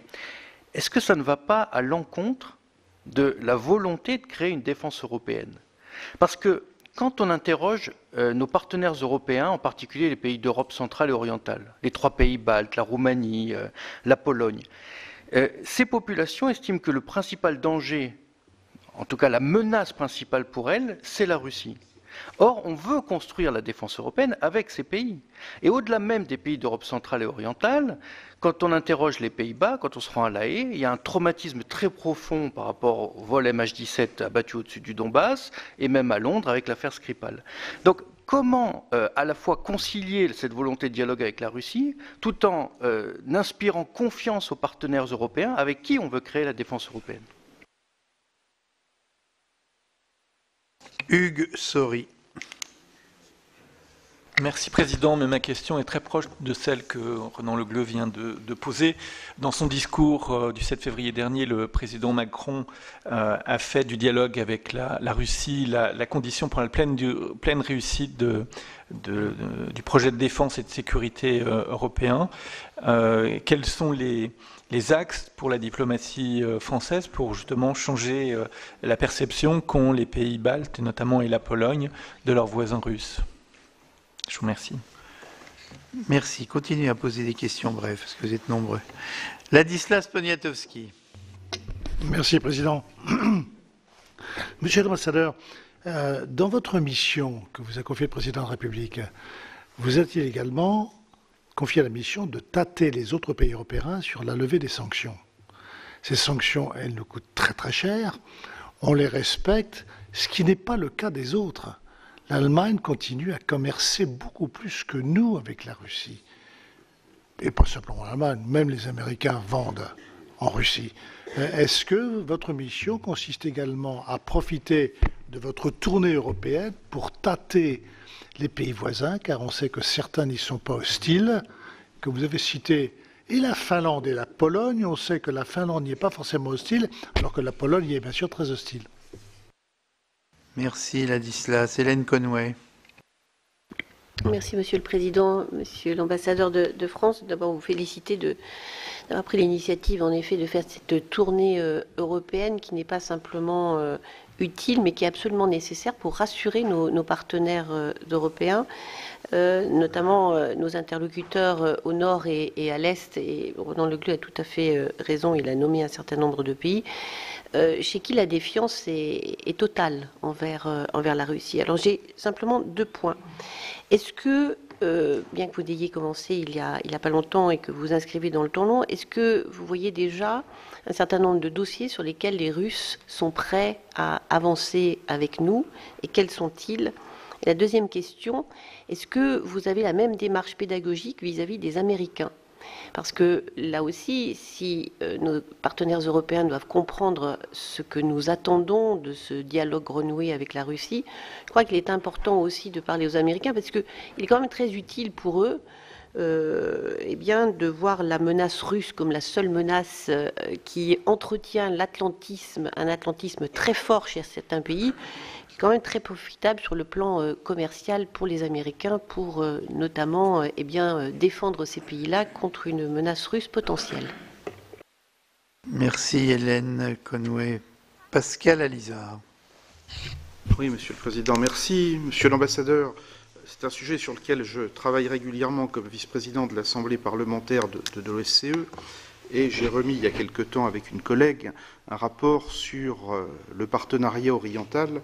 est-ce que ça ne va pas à l'encontre de la volonté de créer une défense européenne? Parce que quand on interroge nos partenaires européens, en particulier les pays d'Europe centrale et orientale, les 3 pays baltes, la Roumanie, la Pologne, ces populations estiment que le principal danger, en tout cas la menace principale pour elles, c'est la Russie. Or, on veut construire la défense européenne avec ces pays. Et au-delà même des pays d'Europe centrale et orientale, quand on interroge les Pays-Bas, quand on se rend à La Haye, il y a un traumatisme très profond par rapport au vol MH17 abattu au-dessus du Donbass, et même à Londres avec l'affaire Skripal. Donc, comment à la fois concilier cette volonté de dialogue avec la Russie, tout en inspirant confiance aux partenaires européens avec qui on veut créer la défense européenne? Hugues Saury. Merci Président, mais ma question est très proche de celle que Ronan Legleux vient de poser. Dans son discours du 7 février dernier, le président Macron a fait du dialogue avec la Russie la condition pour la pleine réussite du projet de défense et de sécurité européen. Quels sont les axes pour la diplomatie française pour justement changer la perception qu'ont les pays baltes, notamment et la Pologne, de leurs voisins russes? Je vous remercie. Merci. Continuez à poser des questions brèves, parce que vous êtes nombreux. Ladislas Poniatowski. Merci, Président. Monsieur l'ambassadeur, dans votre mission que vous a confiée le Président de la République, vous êtes également confié la mission de tâter les autres pays européens sur la levée des sanctions. Ces sanctions, elles nous coûtent très très cher, on les respecte, ce qui n'est pas le cas des autres. l'Allemagne continue à commercer beaucoup plus que nous avec la Russie. Et pas simplement l'Allemagne, même les Américains vendent en Russie. Est-ce que votre mission consiste également à profiter de votre tournée européenne pour tâter les pays voisins, car on sait que certains n'y sont pas hostiles, que vous avez cité et la Finlande et la Pologne, on sait que la Finlande n'y est pas forcément hostile, alors que la Pologne y est bien sûr très hostile. Merci Ladislas. Hélène Conway. Merci Monsieur le Président, Monsieur l'ambassadeur de France. D'abord vous féliciter d'avoir pris l'initiative en effet de faire cette tournée européenne qui n'est pas simplement utile mais qui est absolument nécessaire pour rassurer nos partenaires européens, notamment nos interlocuteurs au nord et à l'est. Et Ronan Le Gleut a tout à fait raison, il a nommé un certain nombre de pays chez qui la défiance est totale envers la Russie. Alors j'ai simplement 2 points. Est-ce que, bien que vous ayez commencé il y a pas longtemps et que vous inscrivez dans le temps long, est-ce que vous voyez déjà un certain nombre de dossiers sur lesquels les Russes sont prêts à avancer avec nous, et quels sont-ils? Et la deuxième question, est-ce que vous avez la même démarche pédagogique vis-à-vis des Américains? Parce que là aussi, si nos partenaires européens doivent comprendre ce que nous attendons de ce dialogue renoué avec la Russie, je crois qu'il est important aussi de parler aux Américains, parce qu'il est quand même très utile pour eux de voir la menace russe comme la seule menace qui entretient l'atlantisme, un atlantisme très fort chez certains pays, qui est quand même très profitable sur le plan commercial pour les Américains, pour notamment défendre ces pays-là contre une menace russe potentielle. Merci Hélène Conway. Pascal Alizard. Oui, Monsieur le Président, merci. Monsieur l'Ambassadeur, c'est un sujet sur lequel je travaille régulièrement comme vice-président de l'Assemblée parlementaire de l'OSCE, et j'ai remis il y a quelque temps avec une collègue un rapport sur le partenariat oriental,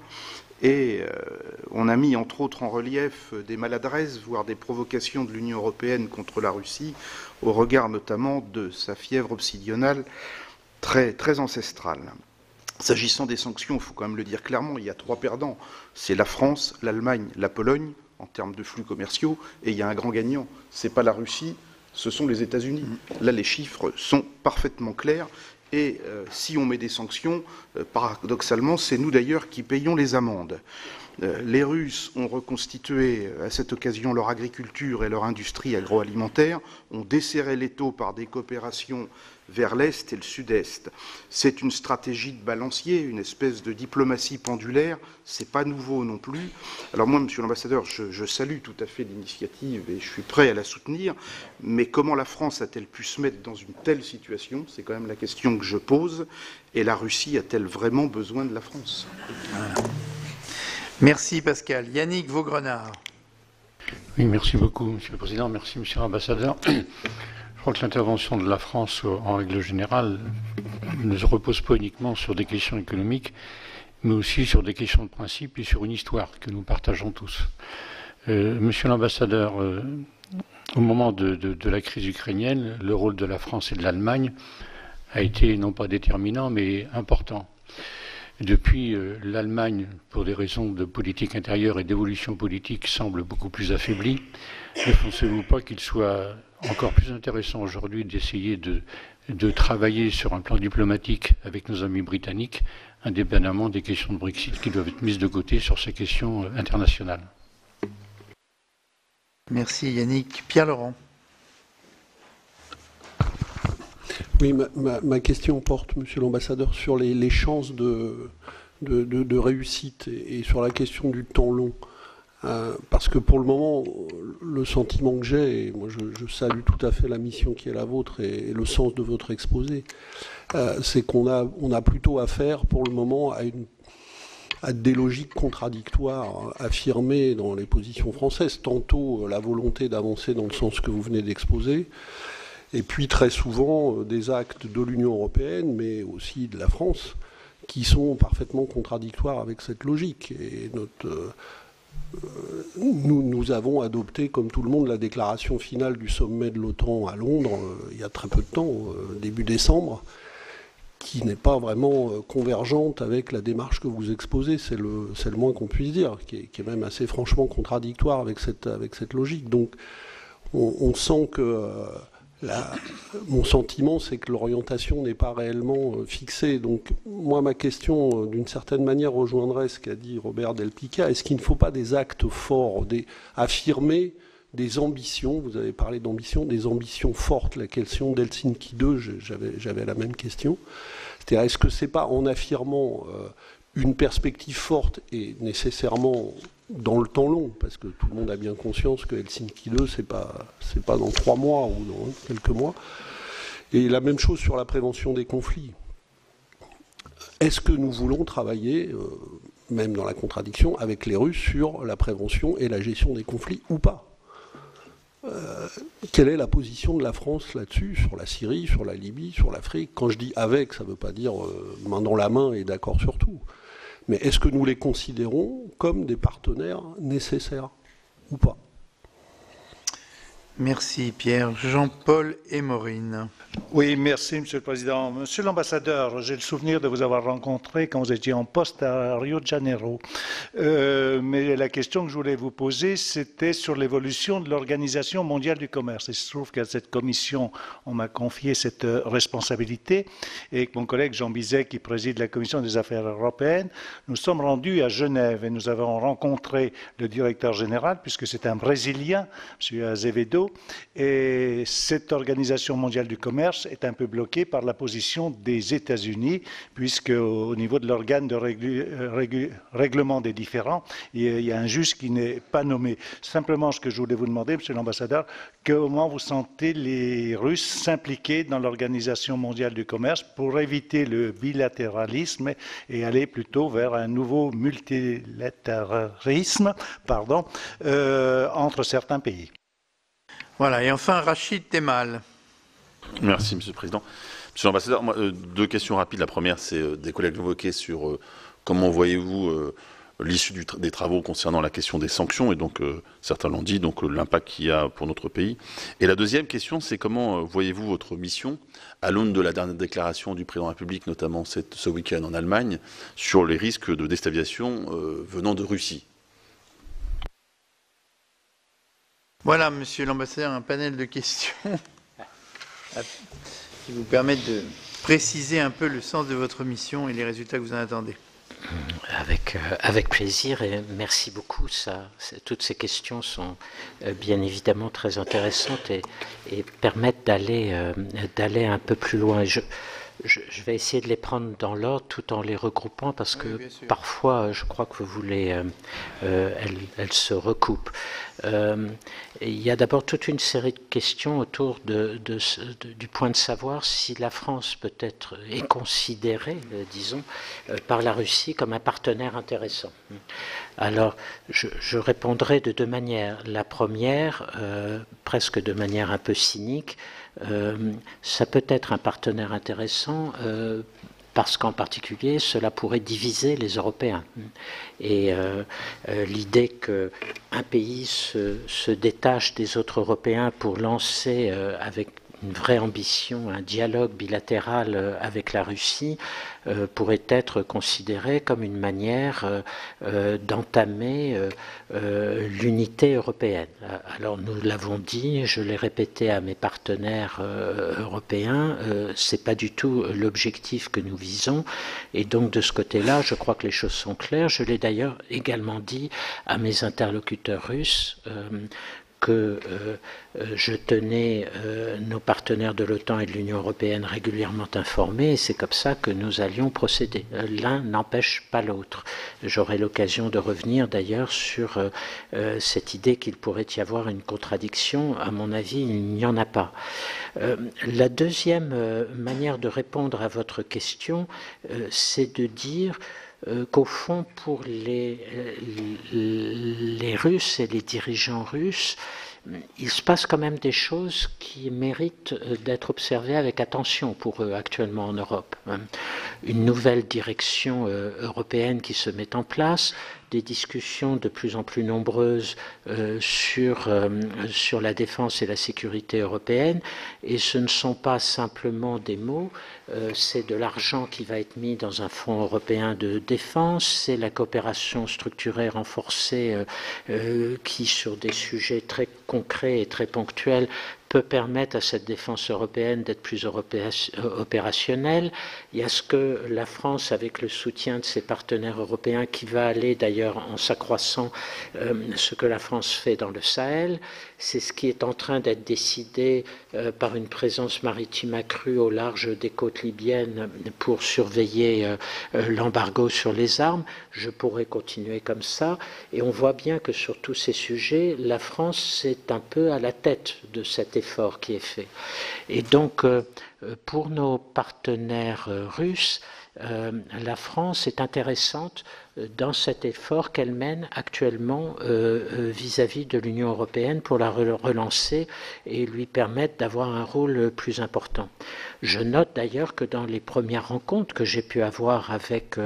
et on a mis entre autres en relief des maladresses, voire des provocations de l'Union européenne contre la Russie, au regard notamment de sa fièvre obsidionale très, très ancestrale. S'agissant des sanctions, il faut quand même le dire clairement, il y a 3 perdants. C'est la France, l'Allemagne, la Pologne, en termes de flux commerciaux, et il y a un grand gagnant. Ce n'est pas la Russie, ce sont les États-Unis. Là, les chiffres sont parfaitement clairs, et si on met des sanctions, paradoxalement, c'est nous d'ailleurs qui payons les amendes. Les Russes ont reconstitué à cette occasion leur agriculture et leur industrie agroalimentaire, ont desserré l'étau par des coopérations vers l'Est et le Sud-Est. C'est une stratégie de balancier, une espèce de diplomatie pendulaire, c'est pas nouveau non plus. Alors moi, Monsieur l'Ambassadeur, je salue tout à fait l'initiative et je suis prêt à la soutenir, mais comment la France a-t-elle pu se mettre dans une telle situation? C'est quand même la question que je pose. Et la Russie a-t-elle vraiment besoin de la France? Merci Pascal. Yannick Vaugrenard. Oui, merci beaucoup, Monsieur le Président. Merci, Monsieur l'Ambassadeur. Je crois que l'intervention de la France, en règle générale, ne se repose pas uniquement sur des questions économiques, mais aussi sur des questions de principe et sur une histoire que nous partageons tous. Monsieur l'Ambassadeur, au moment de la crise ukrainienne, le rôle de la France et de l'Allemagne a été non pas déterminant, mais important. Depuis, l'Allemagne, pour des raisons de politique intérieure et d'évolution politique, semble beaucoup plus affaiblie. Ne pensez-vous pas qu'il soit encore plus intéressant aujourd'hui d'essayer de travailler sur un plan diplomatique avec nos amis britanniques, indépendamment des questions de Brexit qui doivent être mises de côté sur ces questions internationales? Merci Yannick. Pierre Laurent. Oui, ma question porte, Monsieur l'Ambassadeur, sur les chances de réussite et sur la question du temps long. Parce que pour le moment, le sentiment que j'ai, et moi je salue tout à fait la mission qui est la vôtre et le sens de votre exposé, c'est qu'on a plutôt affaire pour le moment à des logiques contradictoires affirmées dans les positions françaises. Tantôt la volonté d'avancer dans le sens que vous venez d'exposer, et puis très souvent des actes de l'Union européenne, mais aussi de la France, qui sont parfaitement contradictoires avec cette logique. Et nous avons adopté, comme tout le monde, la déclaration finale du sommet de l'OTAN à Londres, il y a très peu de temps, début décembre, qui n'est pas vraiment convergente avec la démarche que vous exposez, c'est le moins qu'on puisse dire, qui est même assez franchement contradictoire avec cette logique. Donc on sent que mon sentiment, c'est que l'orientation n'est pas réellement fixée. Donc moi, ma question, d'une certaine manière, rejoindrait ce qu'a dit Robert Del Picca. Est-ce qu'il ne faut pas des actes forts, affirmer des ambitions, vous avez parlé d'ambition, des ambitions fortes, la question d'Helsinki 2, j'avais la même question. C'est-à-dire, est-ce que c'est pas en affirmant une perspective forte et nécessairement dans le temps long, parce que tout le monde a bien conscience que Helsinki 2, c'est pas dans 3 mois ou dans quelques mois, et la même chose sur la prévention des conflits. Est-ce que nous voulons travailler, même dans la contradiction, avec les Russes sur la prévention et la gestion des conflits ou pas ? Quelle est la position de la France là-dessus, sur la Syrie, sur la Libye, sur l'Afrique? Quand je dis avec, ça ne veut pas dire main dans la main et d'accord sur tout. Mais est-ce que nous les considérons comme des partenaires nécessaires ou pas? Merci Pierre. Jean-Paul et Maureen. Oui, merci Monsieur le Président. Monsieur l'ambassadeur, j'ai le souvenir de vous avoir rencontré quand vous étiez en poste à Rio de Janeiro. Mais la question que je voulais vous poser, c'était sur l'évolution de l'Organisation mondiale du commerce. Il se trouve qu'à cette commission, on m'a confié cette responsabilité et que mon collègue Jean Bizet, qui préside la Commission des affaires européennes, nous sommes rendus à Genève et nous avons rencontré le directeur général, puisque c'est un Brésilien, M. Azevedo, et cette Organisation mondiale du commerce est un peu bloquée par la position des États-Unis, puisque au niveau de l'organe de règlement des différends, il y a un juge qui n'est pas nommé. Simplement, ce que je voulais vous demander, Monsieur l'ambassadeur, comment vous sentez les Russes s'impliquer dans l'Organisation mondiale du commerce pour éviter le bilatéralisme et aller plutôt vers un nouveau multilatéralisme, entre certains pays. Voilà, et enfin Rachid Temal. Merci, Monsieur le Président. Monsieur l'ambassadeur, deux questions rapides. La première, c'est des collègues évoqués sur comment voyez-vous l'issue des travaux concernant la question des sanctions, et donc certains l'ont dit, donc l'impact qu'il y a pour notre pays. Et la deuxième question, c'est comment voyez-vous votre mission à l'aune de la dernière déclaration du Président de la République, notamment ce week-end en Allemagne, sur les risques de déstabilisation venant de Russie? Voilà, Monsieur l'ambassadeur, un panel de questions qui vous permettent de préciser un peu le sens de votre mission et les résultats que vous en attendez. Avec plaisir et merci beaucoup. Toutes ces questions sont bien évidemment très intéressantes et permettent d'aller un peu plus loin. Je vais essayer de les prendre dans l'ordre tout en les regroupant parce que parfois je crois que elles se recoupent. Il y a d'abord toute une série de questions autour du point de savoir si la France peut-être est considérée, disons, par la Russie comme un partenaire intéressant. Alors, je répondrai de deux manières. La première, presque de manière un peu cynique, ça peut être un partenaire intéressant parce qu'en particulier, cela pourrait diviser les Européens. Et l'idée qu'un pays se détache des autres Européens pour lancer avec une vraie ambition, un dialogue bilatéral avec la Russie pourrait être considéré comme une manière d'entamer l'unité européenne. Alors nous l'avons dit, je l'ai répété à mes partenaires européens, c'est pas du tout l'objectif que nous visons, et donc de ce côté-là, je crois que les choses sont claires. Je l'ai d'ailleurs également dit à mes interlocuteurs russes, que je tenais nos partenaires de l'OTAN et de l'Union européenne régulièrement informés, et c'est comme ça que nous allions procéder. L'un n'empêche pas l'autre. J'aurai l'occasion de revenir d'ailleurs sur cette idée qu'il pourrait y avoir une contradiction. À mon avis, il n'y en a pas. La deuxième manière de répondre à votre question, c'est de dire qu'au fond, pour les Russes et les dirigeants russes, il se passe quand même des choses qui méritent d'être observées avec attention pour eux actuellement en Europe. Une nouvelle direction européenne qui se met en place, des discussions de plus en plus nombreuses sur la défense et la sécurité européenne, et ce ne sont pas simplement des mots, c'est de l'argent qui va être mis dans un fonds européen de défense, c'est la coopération structurée renforcée qui, sur des sujets très concrets et très ponctuels, peut permettre à cette défense européenne d'être plus opérationnelle. Il y a ce que la France, avec le soutien de ses partenaires européens, qui va aller d'ailleurs en s'accroissant, ce que la France fait dans le Sahel. C'est ce qui est en train d'être décidé par une présence maritime accrue au large des côtes libyennes pour surveiller l'embargo sur les armes. Je pourrais continuer comme ça. Et on voit bien que sur tous ces sujets, la France est un peu à la tête de cet effort qui est fait. Et donc, pour nos partenaires russes, la France est intéressante dans cet effort qu'elle mène actuellement vis-à-vis de l'Union européenne pour la relancer et lui permettre d'avoir un rôle plus important. Je note d'ailleurs que dans les premières rencontres que j'ai pu avoir avec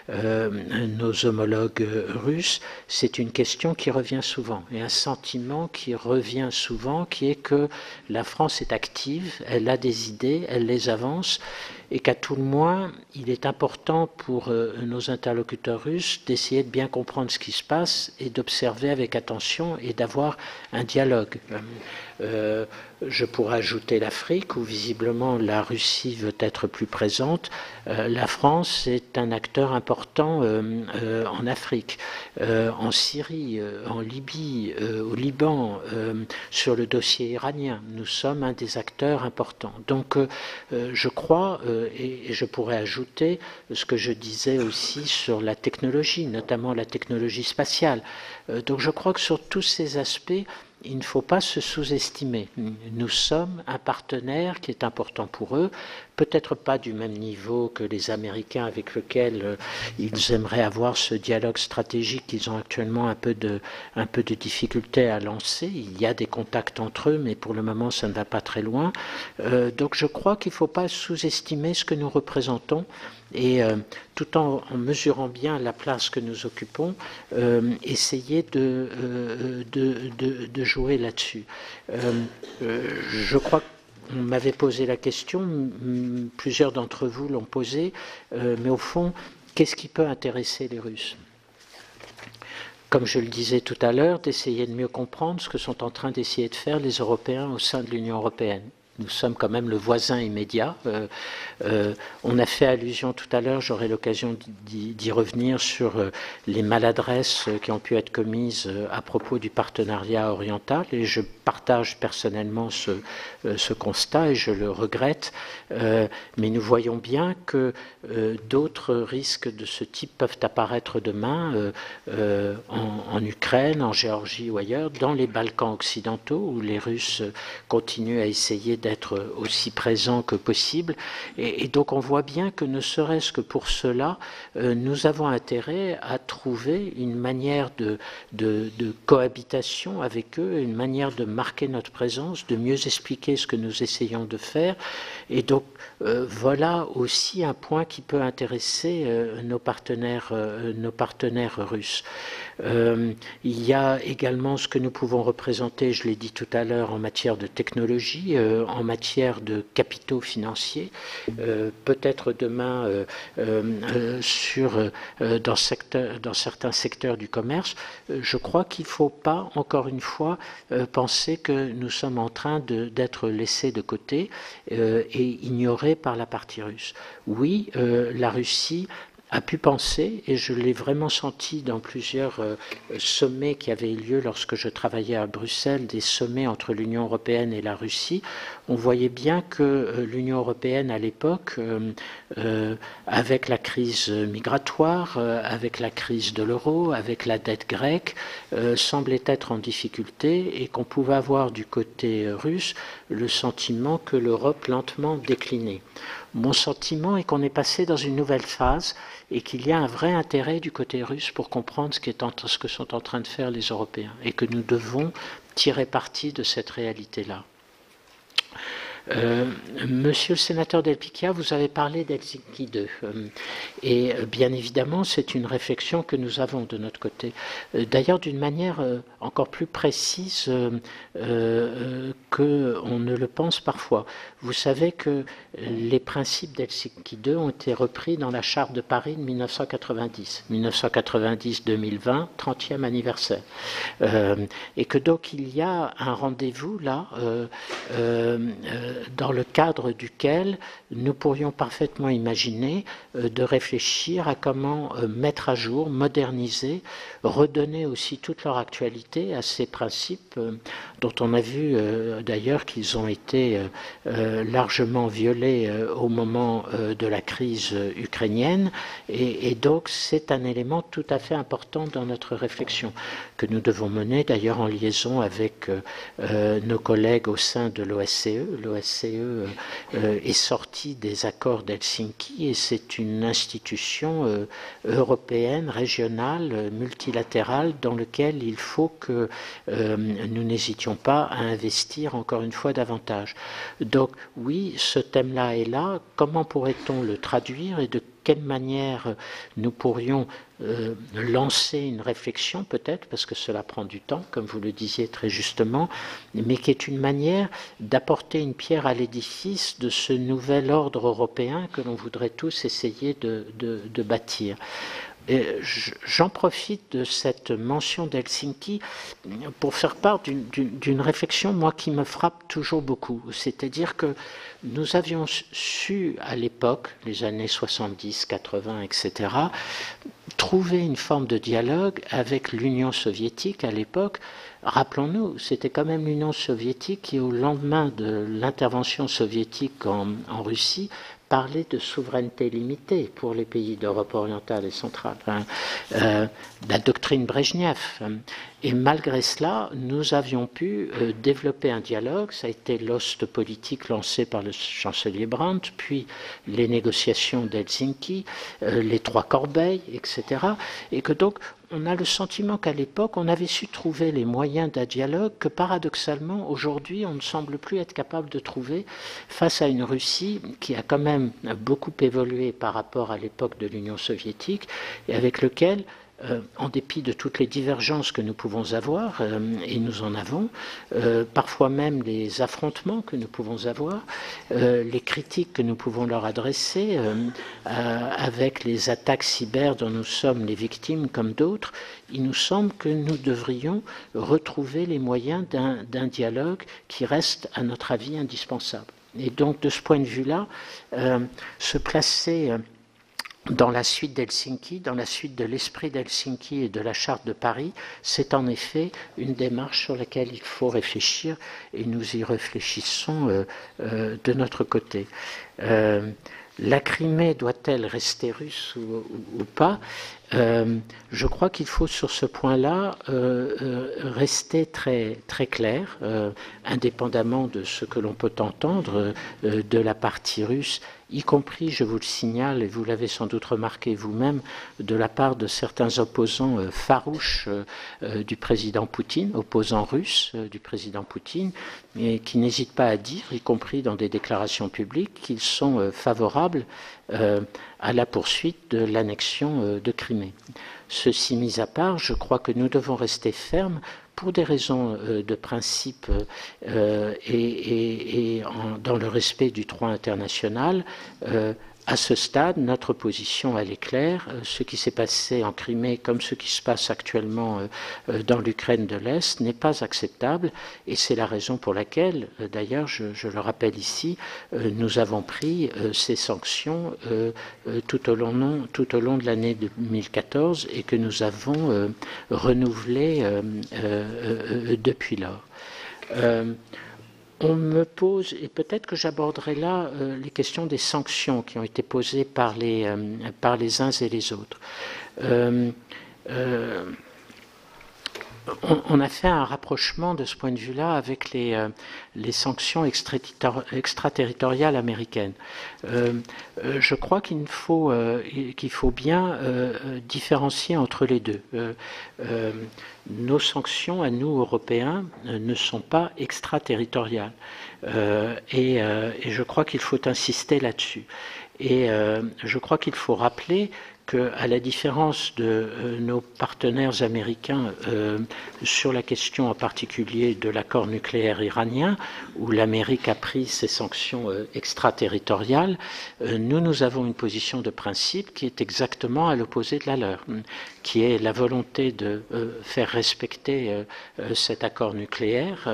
nos homologues russes, c'est une question qui revient souvent et un sentiment qui revient souvent qui est que la France est active, elle a des idées, elle les avance et qu'à tout le moins, il est important pour nos interlocuteurs russes d'essayer de bien comprendre ce qui se passe et d'observer avec attention et d'avoir un dialogue. Je pourrais ajouter l'Afrique, où visiblement la Russie veut être plus présente. La France est un acteur important en Afrique, en Syrie, en Libye, au Liban, sur le dossier iranien. Nous sommes un des acteurs importants. Donc je crois, et je pourrais ajouter ce que je disais aussi sur la technologie, notamment la technologie spatiale. Donc je crois que sur tous ces aspects, il ne faut pas se sous-estimer. Nous sommes un partenaire qui est important pour eux, peut-être pas du même niveau que les Américains avec lesquels ils aimeraient avoir ce dialogue stratégique qu'ils ont actuellement un peu de difficulté à lancer. Il y a des contacts entre eux, mais pour le moment, ça ne va pas très loin. Donc je crois qu'il ne faut pas sous-estimer ce que nous représentons et tout en mesurant bien la place que nous occupons, essayer de jouer là-dessus. Je crois qu'on m'avait posé la question, plusieurs d'entre vous l'ont posée, mais au fond, qu'est-ce qui peut intéresser les Russes ? Comme je le disais tout à l'heure, d'essayer de mieux comprendre ce que sont en train d'essayer de faire les Européens au sein de l'Union européenne. Nous sommes quand même le voisin immédiat. On a fait allusion tout à l'heure, j'aurai l'occasion d'y revenir, sur les maladresses qui ont pu être commises à propos du partenariat oriental, et je partage personnellement ce constat et je le regrette, mais nous voyons bien que d'autres risques de ce type peuvent apparaître demain en Ukraine, en Géorgie ou ailleurs, dans les Balkans occidentaux, où les Russes continuent à essayer d'être aussi présents que possible. Et donc on voit bien que ne serait-ce que pour cela, nous avons intérêt à trouver une manière de cohabitation avec eux, une manière de marquer notre présence, de mieux expliquer ce que nous essayons de faire. Et donc voilà aussi un point qui peut intéresser nos partenaires russes. Il y a également ce que nous pouvons représenter, je l'ai dit tout à l'heure, en matière de technologie, en matière de capitaux financiers, peut-être demain dans certains secteurs du commerce. Je crois qu'il ne faut pas, encore une fois, penser que nous sommes en train d'être laissés de côté et ignorés par la partie russe. Oui, la Russie a pu penser, et je l'ai vraiment senti dans plusieurs sommets qui avaient eu lieu lorsque je travaillais à Bruxelles, des sommets entre l'Union européenne et la Russie. On voyait bien que l'Union européenne à l'époque, avec la crise migratoire, avec la crise de l'euro, avec la dette grecque, semblait être en difficulté et qu'on pouvait avoir du côté russe le sentiment que l'Europe lentement déclinait. Mon sentiment est qu'on est passé dans une nouvelle phase et qu'il y a un vrai intérêt du côté russe pour comprendre ce que sont en train de faire les Européens et que nous devons tirer parti de cette réalité-là. Monsieur le sénateur Del Picchia, vous avez parlé d'Helsinki 2. Et bien évidemment, c'est une réflexion que nous avons de notre côté. D'ailleurs, d'une manière encore plus précise qu'on ne le pense parfois. Vous savez que les principes d'Helsinki 2 ont été repris dans la Charte de Paris de 1990. 1990-2020, 30e anniversaire. Et que donc il y a un rendez-vous là, dans le cadre duquel nous pourrions parfaitement imaginer de réfléchir à comment mettre à jour, moderniser, redonner aussi toute leur actualité à ces principes dont on a vu d'ailleurs qu'ils ont été largement violés au moment de la crise ukrainienne. Et donc c'est un élément tout à fait important dans notre réflexion que nous devons mener d'ailleurs en liaison avec nos collègues au sein de l'OSCE. L'OSCE est sorti des accords d'Helsinki et c'est une institution européenne, régionale, multilatérale dans laquelle il faut que nous n'hésitions pas à investir encore une fois davantage. Donc oui, ce thème-là est là. Comment pourrait-on le traduire et de quelle manière nous pourrions lancer une réflexion peut-être, parce que cela prend du temps, comme vous le disiez très justement, mais qui est une manière d'apporter une pierre à l'édifice de ce nouvel ordre européen que l'on voudrait tous essayer de bâtir. J'en profite de cette mention d'Helsinki pour faire part d'une réflexion, moi, qui me frappe toujours beaucoup. C'est-à-dire que nous avions su, à l'époque, les années 70, 80, etc., trouver une forme de dialogue avec l'Union soviétique à l'époque. Rappelons-nous, c'était quand même l'Union soviétique qui, au lendemain de l'intervention soviétique en Russie, parlait de souveraineté limitée pour les pays d'Europe orientale et centrale, la doctrine Brejnev. Et malgré cela, nous avions pu développer un dialogue. Ça a été l'ost politique lancé par le chancelier Brandt, puis les négociations d'Helsinki, les trois corbeilles, etc. Et que donc, on a le sentiment qu'à l'époque, on avait su trouver les moyens d'un dialogue que paradoxalement, aujourd'hui, on ne semble plus être capable de trouver face à une Russie qui a quand même beaucoup évolué par rapport à l'époque de l'Union soviétique et avec lequel, en dépit de toutes les divergences que nous pouvons avoir, et nous en avons, parfois même les affrontements que nous pouvons avoir, les critiques que nous pouvons leur adresser, avec les attaques cyber dont nous sommes les victimes comme d'autres, il nous semble que nous devrions retrouver les moyens d'un dialogue qui reste, à notre avis, indispensable. Et donc, de ce point de vue-là, se placer dans la suite d'Helsinki, dans la suite de l'esprit d'Helsinki et de la Charte de Paris, c'est en effet une démarche sur laquelle il faut réfléchir et nous y réfléchissons de notre côté. La Crimée doit-elle rester russe ou pas ? Je crois qu'il faut sur ce point-là rester très, très clair, indépendamment de ce que l'on peut entendre de la partie russe, y compris, je vous le signale, et vous l'avez sans doute remarqué vous-même, de la part de certains opposants farouches du président Poutine, opposants russes du président Poutine, et qui n'hésitent pas à dire, y compris dans des déclarations publiques, qu'ils sont favorables à la poursuite de l'annexion de Crimée. Ceci mis à part, je crois que nous devons rester fermes pour des raisons de principe et dans le respect du droit international. À ce stade, notre position, elle est claire. Ce qui s'est passé en Crimée, comme ce qui se passe actuellement dans l'Ukraine de l'Est, n'est pas acceptable. Et c'est la raison pour laquelle, d'ailleurs, je le rappelle ici, nous avons pris ces sanctions tout au long de l'année 2014 et que nous avons renouvelées depuis lors. On me pose, et peut-être que j'aborderai là les questions des sanctions qui ont été posées par les uns et les autres. on a fait un rapprochement de ce point de vue-là avec les sanctions extraterritoriales américaines. Je crois qu'il faut bien différencier entre les deux. Nos sanctions à nous, Européens, ne sont pas extraterritoriales. Et je crois qu'il faut insister là-dessus. Et je crois qu'il faut rappeler qu'à la différence de nos partenaires américains sur la question en particulier de l'accord nucléaire iranien, où l'Amérique a pris ses sanctions extraterritoriales, nous avons une position de principe qui est exactement à l'opposé de la leur, qui est la volonté de faire respecter cet accord nucléaire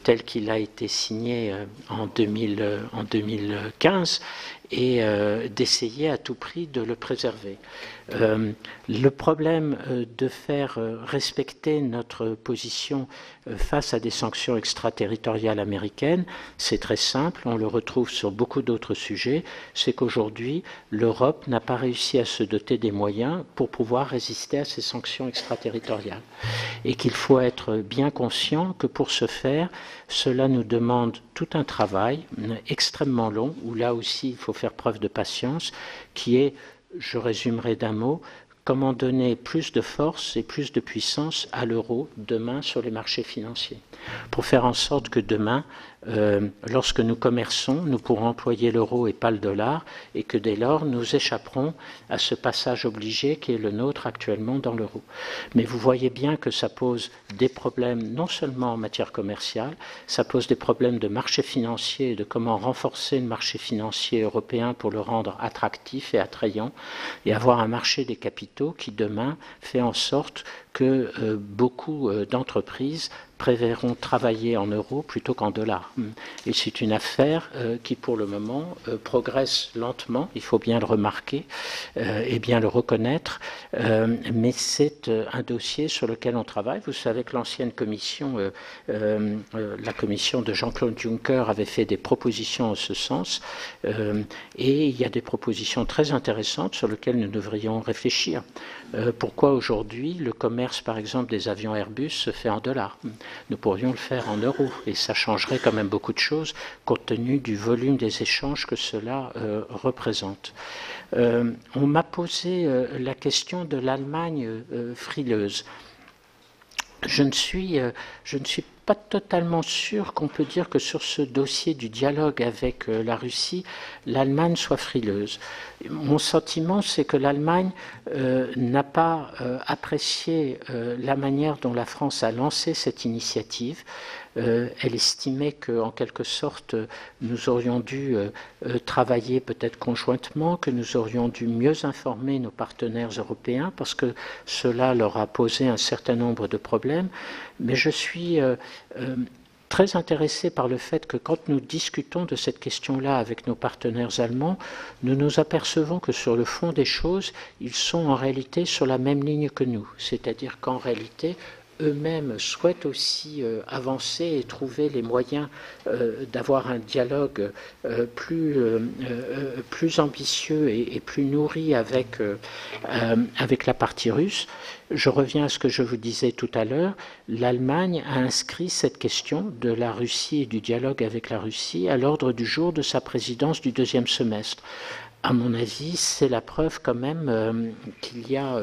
tel qu'il a été signé en 2015 et d'essayer à tout prix de le préserver. Le problème de faire respecter notre position face à des sanctions extraterritoriales américaines, c'est très simple, on le retrouve sur beaucoup d'autres sujets, c'est qu'aujourd'hui, l'Europe n'a pas réussi à se doter des moyens pour pouvoir résister à ces sanctions extraterritoriales. Et qu'il faut être bien conscient que pour ce faire, cela nous demande tout un travail extrêmement long, où là aussi il faut faire preuve de patience, qui est, je résumerai d'un mot, comment donner plus de force et plus de puissance à l'euro demain sur les marchés financiers, pour faire en sorte que demain, lorsque nous commerçons, nous pourrons employer l'euro et pas le dollar, et que dès lors, nous échapperons à ce passage obligé qui est le nôtre actuellement dans l'euro. Mais vous voyez bien que ça pose des problèmes, non seulement en matière commerciale, ça pose des problèmes de marché financier et de comment renforcer le marché financier européen pour le rendre attractif et attrayant, et avoir un marché des capitaux qui, demain, fait en sorte que beaucoup d'entreprises préféreront travailler en euros plutôt qu'en dollars. Et c'est une affaire qui, pour le moment, progresse lentement, il faut bien le remarquer et bien le reconnaître, mais c'est un dossier sur lequel on travaille. Vous savez que l'ancienne commission, la commission de Jean-Claude Juncker, avait fait des propositions en ce sens, et il y a des propositions très intéressantes sur lesquelles nous devrions réfléchir. Pourquoi aujourd'hui le commerce, par exemple, des avions Airbus se fait en dollars? Nous pourrions le faire en euros, et ça changerait quand même beaucoup de choses compte tenu du volume des échanges que cela représente. On m'a posé la question de l'Allemagne frileuse. Je ne suis pas totalement sûr qu'on peut dire que sur ce dossier du dialogue avec la Russie, l'Allemagne soit frileuse. Mon sentiment, c'est que l'Allemagne n'a pas apprécié la manière dont la France a lancé cette initiative. Elle estimait qu'en quelque sorte, nous aurions dû travailler peut-être conjointement, que nous aurions dû mieux informer nos partenaires européens, parce que cela leur a posé un certain nombre de problèmes. Mais je suis très intéressé par le fait que quand nous discutons de cette question-là avec nos partenaires allemands, nous nous apercevons que sur le fond des choses, ils sont en réalité sur la même ligne que nous. C'est-à-dire qu'en réalité, eux-mêmes souhaitent aussi avancer et trouver les moyens d'avoir un dialogue plus ambitieux et plus nourri avec la partie russe. Je reviens à ce que je vous disais tout à l'heure. L'Allemagne a inscrit cette question de la Russie et du dialogue avec la Russie à l'ordre du jour de sa présidence du deuxième semestre. À mon avis, c'est la preuve quand même qu'il y a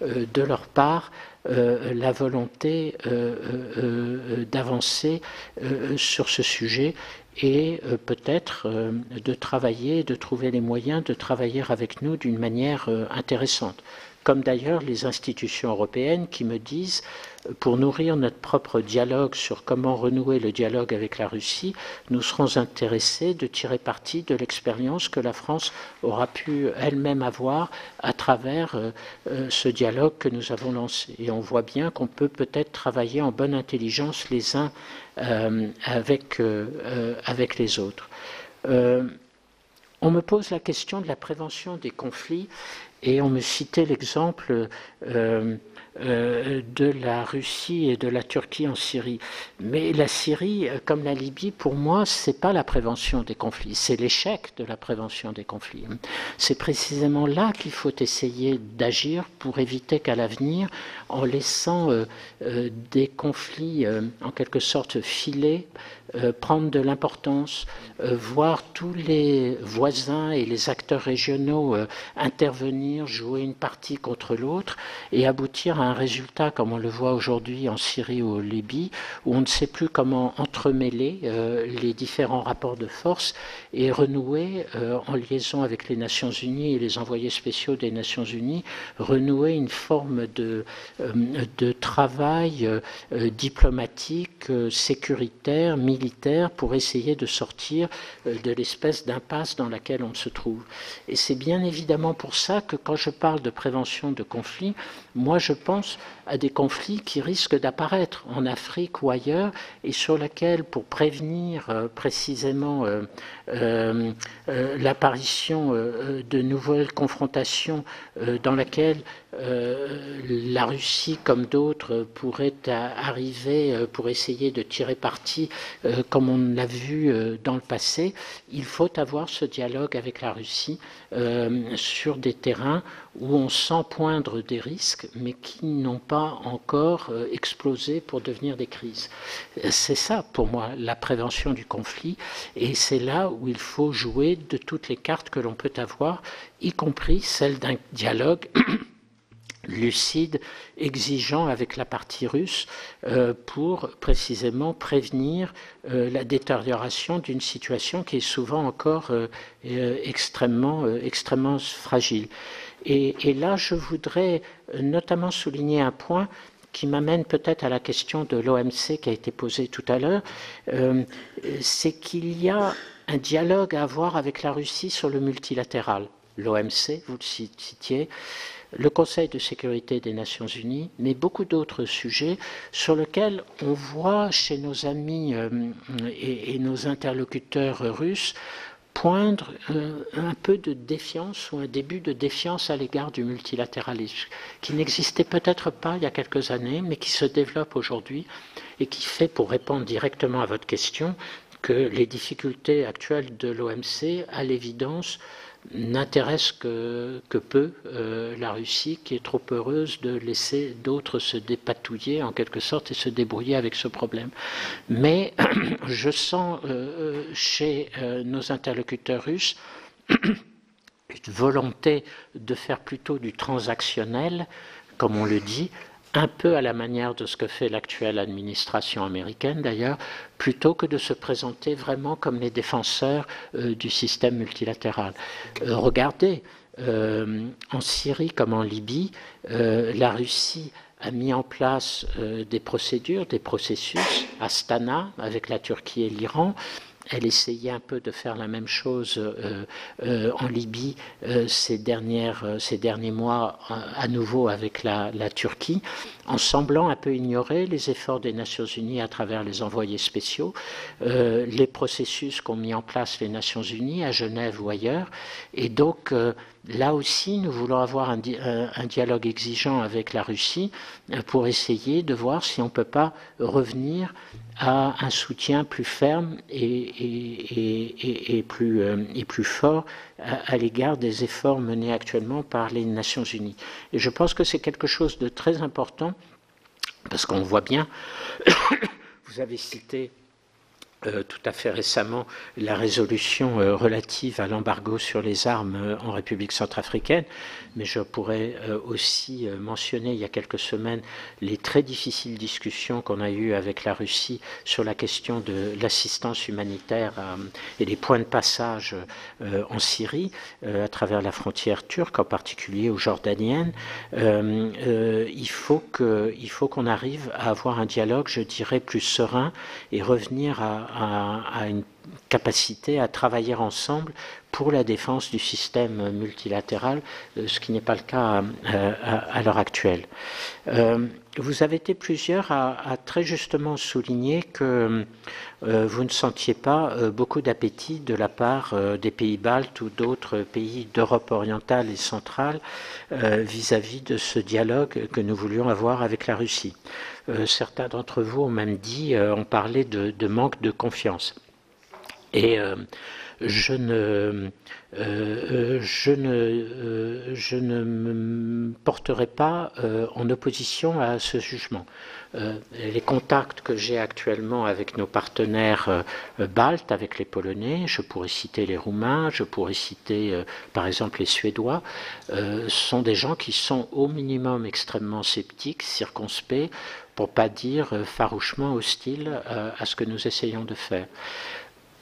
de leur part la volonté d'avancer sur ce sujet et peut-être de travailler, de trouver les moyens de travailler avec nous d'une manière intéressante. Comme d'ailleurs les institutions européennes qui me disent, pour nourrir notre propre dialogue sur comment renouer le dialogue avec la Russie, nous serons intéressés de tirer parti de l'expérience que la France aura pu elle-même avoir à travers ce dialogue que nous avons lancé. Et on voit bien qu'on peut peut-être travailler en bonne intelligence les uns avec les autres. On me pose la question de la prévention des conflits. Et on me citait l'exemple de la Russie et de la Turquie en Syrie. Mais la Syrie, comme la Libye, pour moi, c'est pas la prévention des conflits, c'est l'échec de la prévention des conflits. C'est précisément là qu'il faut essayer d'agir pour éviter qu'à l'avenir, en laissant des conflits en quelque sorte filer, prendre de l'importance, voir tous les voisins et les acteurs régionaux intervenir, jouer une partie contre l'autre et aboutir à un résultat comme on le voit aujourd'hui en Syrie ou en Libye, où on ne sait plus comment entremêler les différents rapports de force et renouer, en liaison avec les Nations Unies et les envoyés spéciaux des Nations Unies, renouer une forme de travail diplomatique, sécuritaire, militaire, pour essayer de sortir de l'espèce d'impasse dans laquelle on se trouve. Et c'est bien évidemment pour ça que quand je parle de prévention de conflits, moi je pense à des conflits qui risquent d'apparaître en Afrique ou ailleurs et sur lesquels, pour prévenir précisément l'apparition de nouvelles confrontations dans lesquelles la Russie, comme d'autres, pourrait arriver pour essayer de tirer parti, comme on l'a vu dans le passé, il faut avoir ce dialogue avec la Russie sur des terrains où on sent poindre des risques, mais qui n'ont pas encore explosé pour devenir des crises. C'est ça, pour moi, la prévention du conflit, et c'est là où il faut jouer de toutes les cartes que l'on peut avoir, y compris celle d'un dialogue lucide, exigeant avec la partie russe pour précisément prévenir la détérioration d'une situation qui est souvent encore extrêmement fragile. Et là, je voudrais notamment souligner un point qui m'amène peut-être à la question de l'OMC qui a été posée tout à l'heure, c'est qu'il y a un dialogue à avoir avec la Russie sur le multilatéral. L'OMC, vous le citiez, le Conseil de sécurité des Nations Unies, mais beaucoup d'autres sujets sur lesquels on voit chez nos amis et nos interlocuteurs russes poindre un peu de défiance ou un début de défiance à l'égard du multilatéralisme, qui n'existait peut-être pas il y a quelques années, mais qui se développe aujourd'hui et qui fait, pour répondre directement à votre question, que les difficultés actuelles de l'OMC, à l'évidence, n'intéresse que peu la Russie, qui est trop heureuse de laisser d'autres se dépatouiller en quelque sorte et se débrouiller avec ce problème. Mais je sens chez nos interlocuteurs russes une volonté de faire plutôt du transactionnel, comme on le dit, un peu à la manière de ce que fait l'actuelle administration américaine d'ailleurs, plutôt que de se présenter vraiment comme les défenseurs du système multilatéral. Regardez, en Syrie comme en Libye, la Russie a mis en place des procédures, des processus, Astana, avec la Turquie et l'Iran. Elle essayait un peu de faire la même chose en Libye ces derniers mois, à nouveau avec la Turquie, en semblant un peu ignorer les efforts des Nations Unies à travers les envoyés spéciaux, les processus qu'ont mis en place les Nations Unies à Genève ou ailleurs. Et donc, là aussi, nous voulons avoir un dialogue exigeant avec la Russie pour essayer de voir si on ne peut pas revenir à un soutien plus ferme et plus fort à l'égard des efforts menés actuellement par les Nations Unies. Et je pense que c'est quelque chose de très important, parce qu'on voit bien, vous avez cité tout à fait récemment la résolution relative à l'embargo sur les armes en République centrafricaine, mais je pourrais aussi mentionner il y a quelques semaines les très difficiles discussions qu'on a eues avec la Russie sur la question de l'assistance humanitaire et des points de passage en Syrie à travers la frontière turque, en particulier aux Jordaniennes. Il faut qu'on arrive à avoir un dialogue, je dirais, plus serein et revenir à une capacité à travailler ensemble pour la défense du système multilatéral, ce qui n'est pas le cas à l'heure actuelle. vous avez été plusieurs à très justement souligner que vous ne sentiez pas beaucoup d'appétit de la part des pays baltes ou d'autres pays d'Europe orientale et centrale vis-à-vis de ce dialogue que nous voulions avoir avec la Russie. Certains d'entre vous ont même dit, ont parlé de manque de confiance. Et je ne me porterai pas en opposition à ce jugement. Les contacts que j'ai actuellement avec nos partenaires baltes, avec les Polonais, je pourrais citer les Roumains, je pourrais citer par exemple les Suédois, sont des gens qui sont au minimum extrêmement sceptiques, circonspects, pour pas dire farouchement hostiles à ce que nous essayons de faire.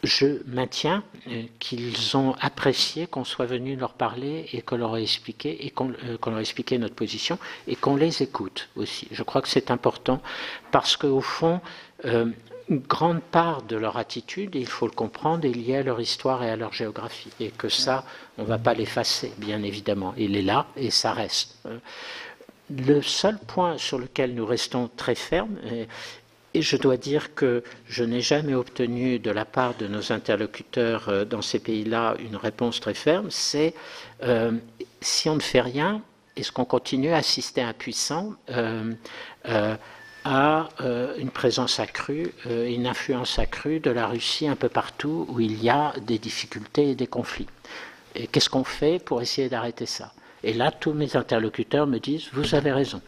Je maintiens qu'ils ont apprécié qu'on soit venu leur parler et qu'on leur ait expliqué, qu'on leur ait expliqué notre position et qu'on les écoute aussi. Je crois que c'est important parce qu'au fond, une grande part de leur attitude, il faut le comprendre, est liée à leur histoire et à leur géographie. Et que ça, on ne va pas l'effacer, bien évidemment. Il est là et ça reste. Le seul point sur lequel nous restons très fermes, et je dois dire que je n'ai jamais obtenu de la part de nos interlocuteurs dans ces pays-là une réponse très ferme, c'est si on ne fait rien, est-ce qu'on continue à assister impuissant à une présence accrue, une influence accrue de la Russie un peu partout où il y a des difficultés et des conflits. Et qu'est-ce qu'on fait pour essayer d'arrêter ça ? Et là, tous mes interlocuteurs me disent « Vous avez raison.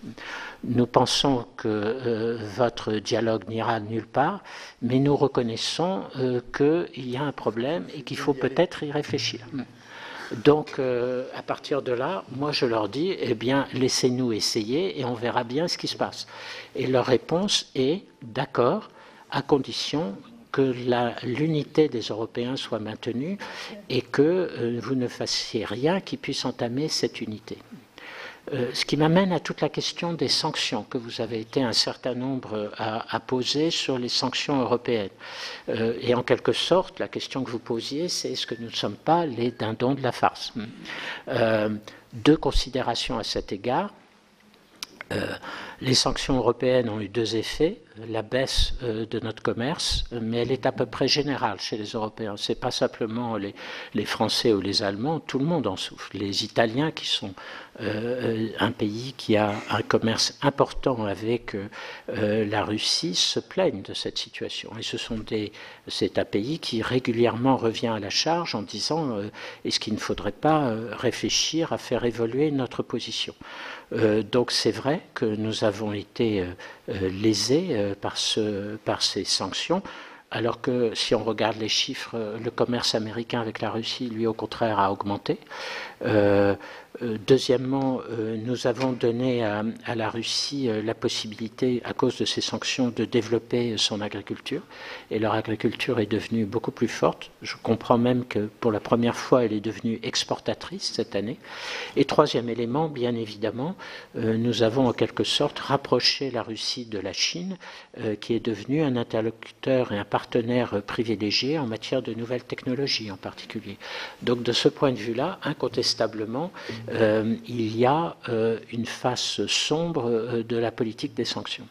Nous pensons que votre dialogue n'ira nulle part, mais nous reconnaissons qu'il y a un problème et qu'il faut peut-être y réfléchir. » Donc, à partir de là, moi je leur dis « Eh bien, laissez-nous essayer et on verra bien ce qui se passe. » Et leur réponse est « D'accord, à condition que l'unité des Européens soit maintenue et que vous ne fassiez rien qui puisse entamer cette unité. » Ce qui m'amène à toute la question des sanctions que vous avez été un certain nombre à poser sur les sanctions européennes. Et en quelque sorte, la question que vous posiez, c'est est-ce que nous ne sommes pas les dindons de la farce ? Deux considérations à cet égard. Les sanctions européennes ont eu deux effets. La baisse de notre commerce, mais elle est à peu près générale chez les Européens. Ce n'est pas simplement les Français ou les Allemands, tout le monde en souffre. Les Italiens, qui sont un pays qui a un commerce important avec la Russie, se plaignent de cette situation. Et c'est un pays qui régulièrement revient à la charge en disant est-ce qu'il ne faudrait pas réfléchir à faire évoluer notre position. Donc c'est vrai que nous avons été lésés par ces sanctions, alors que si on regarde les chiffres, le commerce américain avec la Russie, lui, au contraire, a augmenté. Deuxièmement, nous avons donné à la Russie la possibilité, à cause de ces sanctions, de développer son agriculture. Et leur agriculture est devenue beaucoup plus forte. Je comprends même que pour la première fois, elle est devenue exportatrice cette année. Et troisième élément, bien évidemment, nous avons en quelque sorte rapproché la Russie de la Chine, qui est devenue un interlocuteur et un partenaire privilégié en matière de nouvelles technologies en particulier. Donc de ce point de vue-là, incontestablement, il y a une face sombre de la politique des sanctions.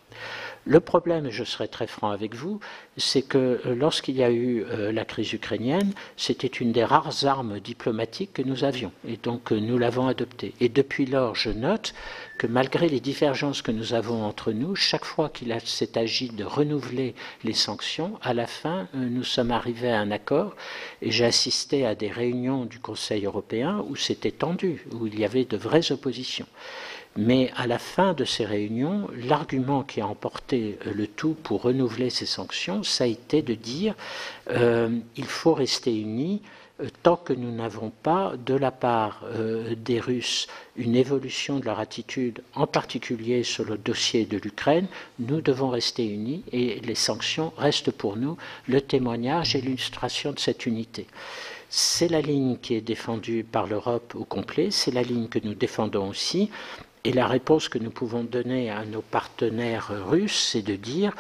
Le problème, et je serai très franc avec vous, c'est que lorsqu'il y a eu la crise ukrainienne, c'était une des rares armes diplomatiques que nous avions. Et donc nous l'avons adoptée. Et depuis lors, je note que malgré les divergences que nous avons entre nous, chaque fois qu'il s'est agi de renouveler les sanctions, à la fin, nous sommes arrivés à un accord. Et j'ai assisté à des réunions du Conseil européen où c'était tendu, où il y avait de vraies oppositions. Mais à la fin de ces réunions, l'argument qui a emporté le tout pour renouveler ces sanctions, ça a été de dire il faut rester unis tant que nous n'avons pas, de la part des Russes, une évolution de leur attitude, en particulier sur le dossier de l'Ukraine, nous devons rester unis et les sanctions restent pour nous le témoignage et l'illustration de cette unité. C'est la ligne qui est défendue par l'Europe au complet, c'est la ligne que nous défendons aussi. Et la réponse que nous pouvons donner à nos partenaires russes, c'est de dire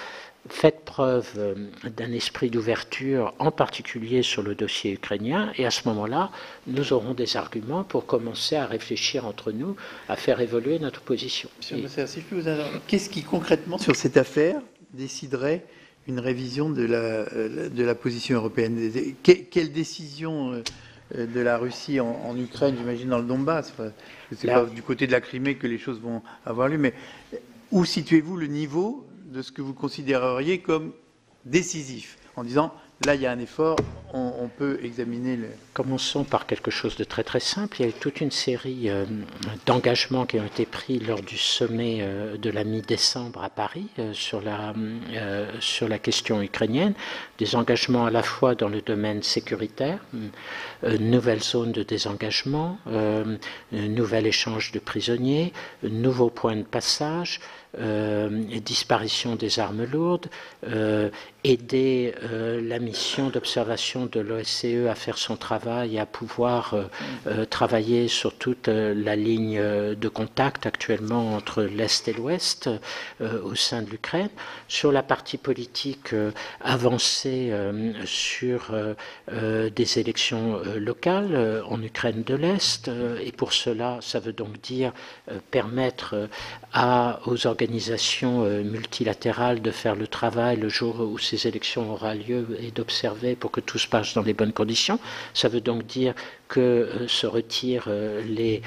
faites preuve d'un esprit d'ouverture, en particulier sur le dossier ukrainien, et à ce moment-là, nous aurons des arguments pour commencer à réfléchir entre nous, à faire évoluer notre position. Qu'est-ce qui concrètement, sur cette affaire, déciderait une révision de la position européenne? Quelle décision de la Russie en Ukraine, j'imagine dans le Donbass? C'est pas du côté de la Crimée que les choses vont avoir lieu, mais où situez-vous le niveau de ce que vous considéreriez comme décisif, en disant là il y a un effort, on peut examiner le... Commençons par quelque chose de très très simple. Il y a eu toute une série d'engagements qui ont été pris lors du sommet de la mi-décembre à Paris sur la question ukrainienne, des engagements à la fois dans le domaine sécuritaire, nouvelle zone de désengagement, nouvel échange de prisonniers, nouveaux points de passage, disparition des armes lourdes, aider la mission d'observation de l'OSCE à faire son travail et à pouvoir travailler sur toute la ligne de contact actuellement entre l'Est et l'Ouest au sein de l'Ukraine. Sur la partie politique, avancer sur des élections locales en Ukraine de l'Est, et pour cela, ça veut donc dire permettre aux organisations multilatérales de faire le travail le jour où ces élections aura lieu et d'observer pour que tout se passe dans les bonnes conditions. Ça veut donc dire que se retirent les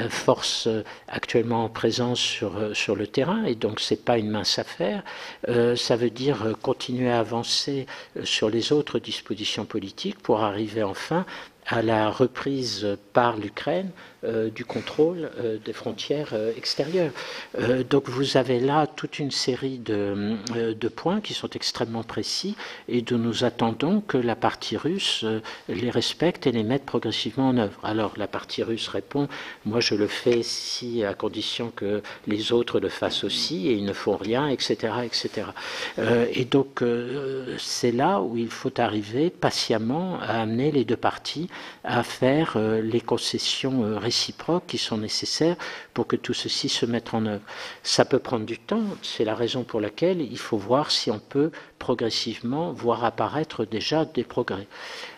forces actuellement en présence sur le terrain, et donc c'est pas une mince affaire. Ça veut dire continuer à avancer sur les autres dispositions politiques pour arriver enfin à la reprise par l'Ukraine du contrôle des frontières extérieures. Donc vous avez là toute une série de points qui sont extrêmement précis et dont nous attendons que la partie russe les respecte et les mette progressivement en œuvre. Alors la partie russe répond, moi je le fais si à condition que les autres le fassent aussi, et ils ne font rien, etc. etc. Et donc c'est là où il faut arriver patiemment à amener les deux parties à faire les concessions réciproques qui sont nécessaires pour que tout ceci se mette en œuvre. Ça peut prendre du temps, c'est la raison pour laquelle il faut voir si on peut progressivement voir apparaître déjà des progrès.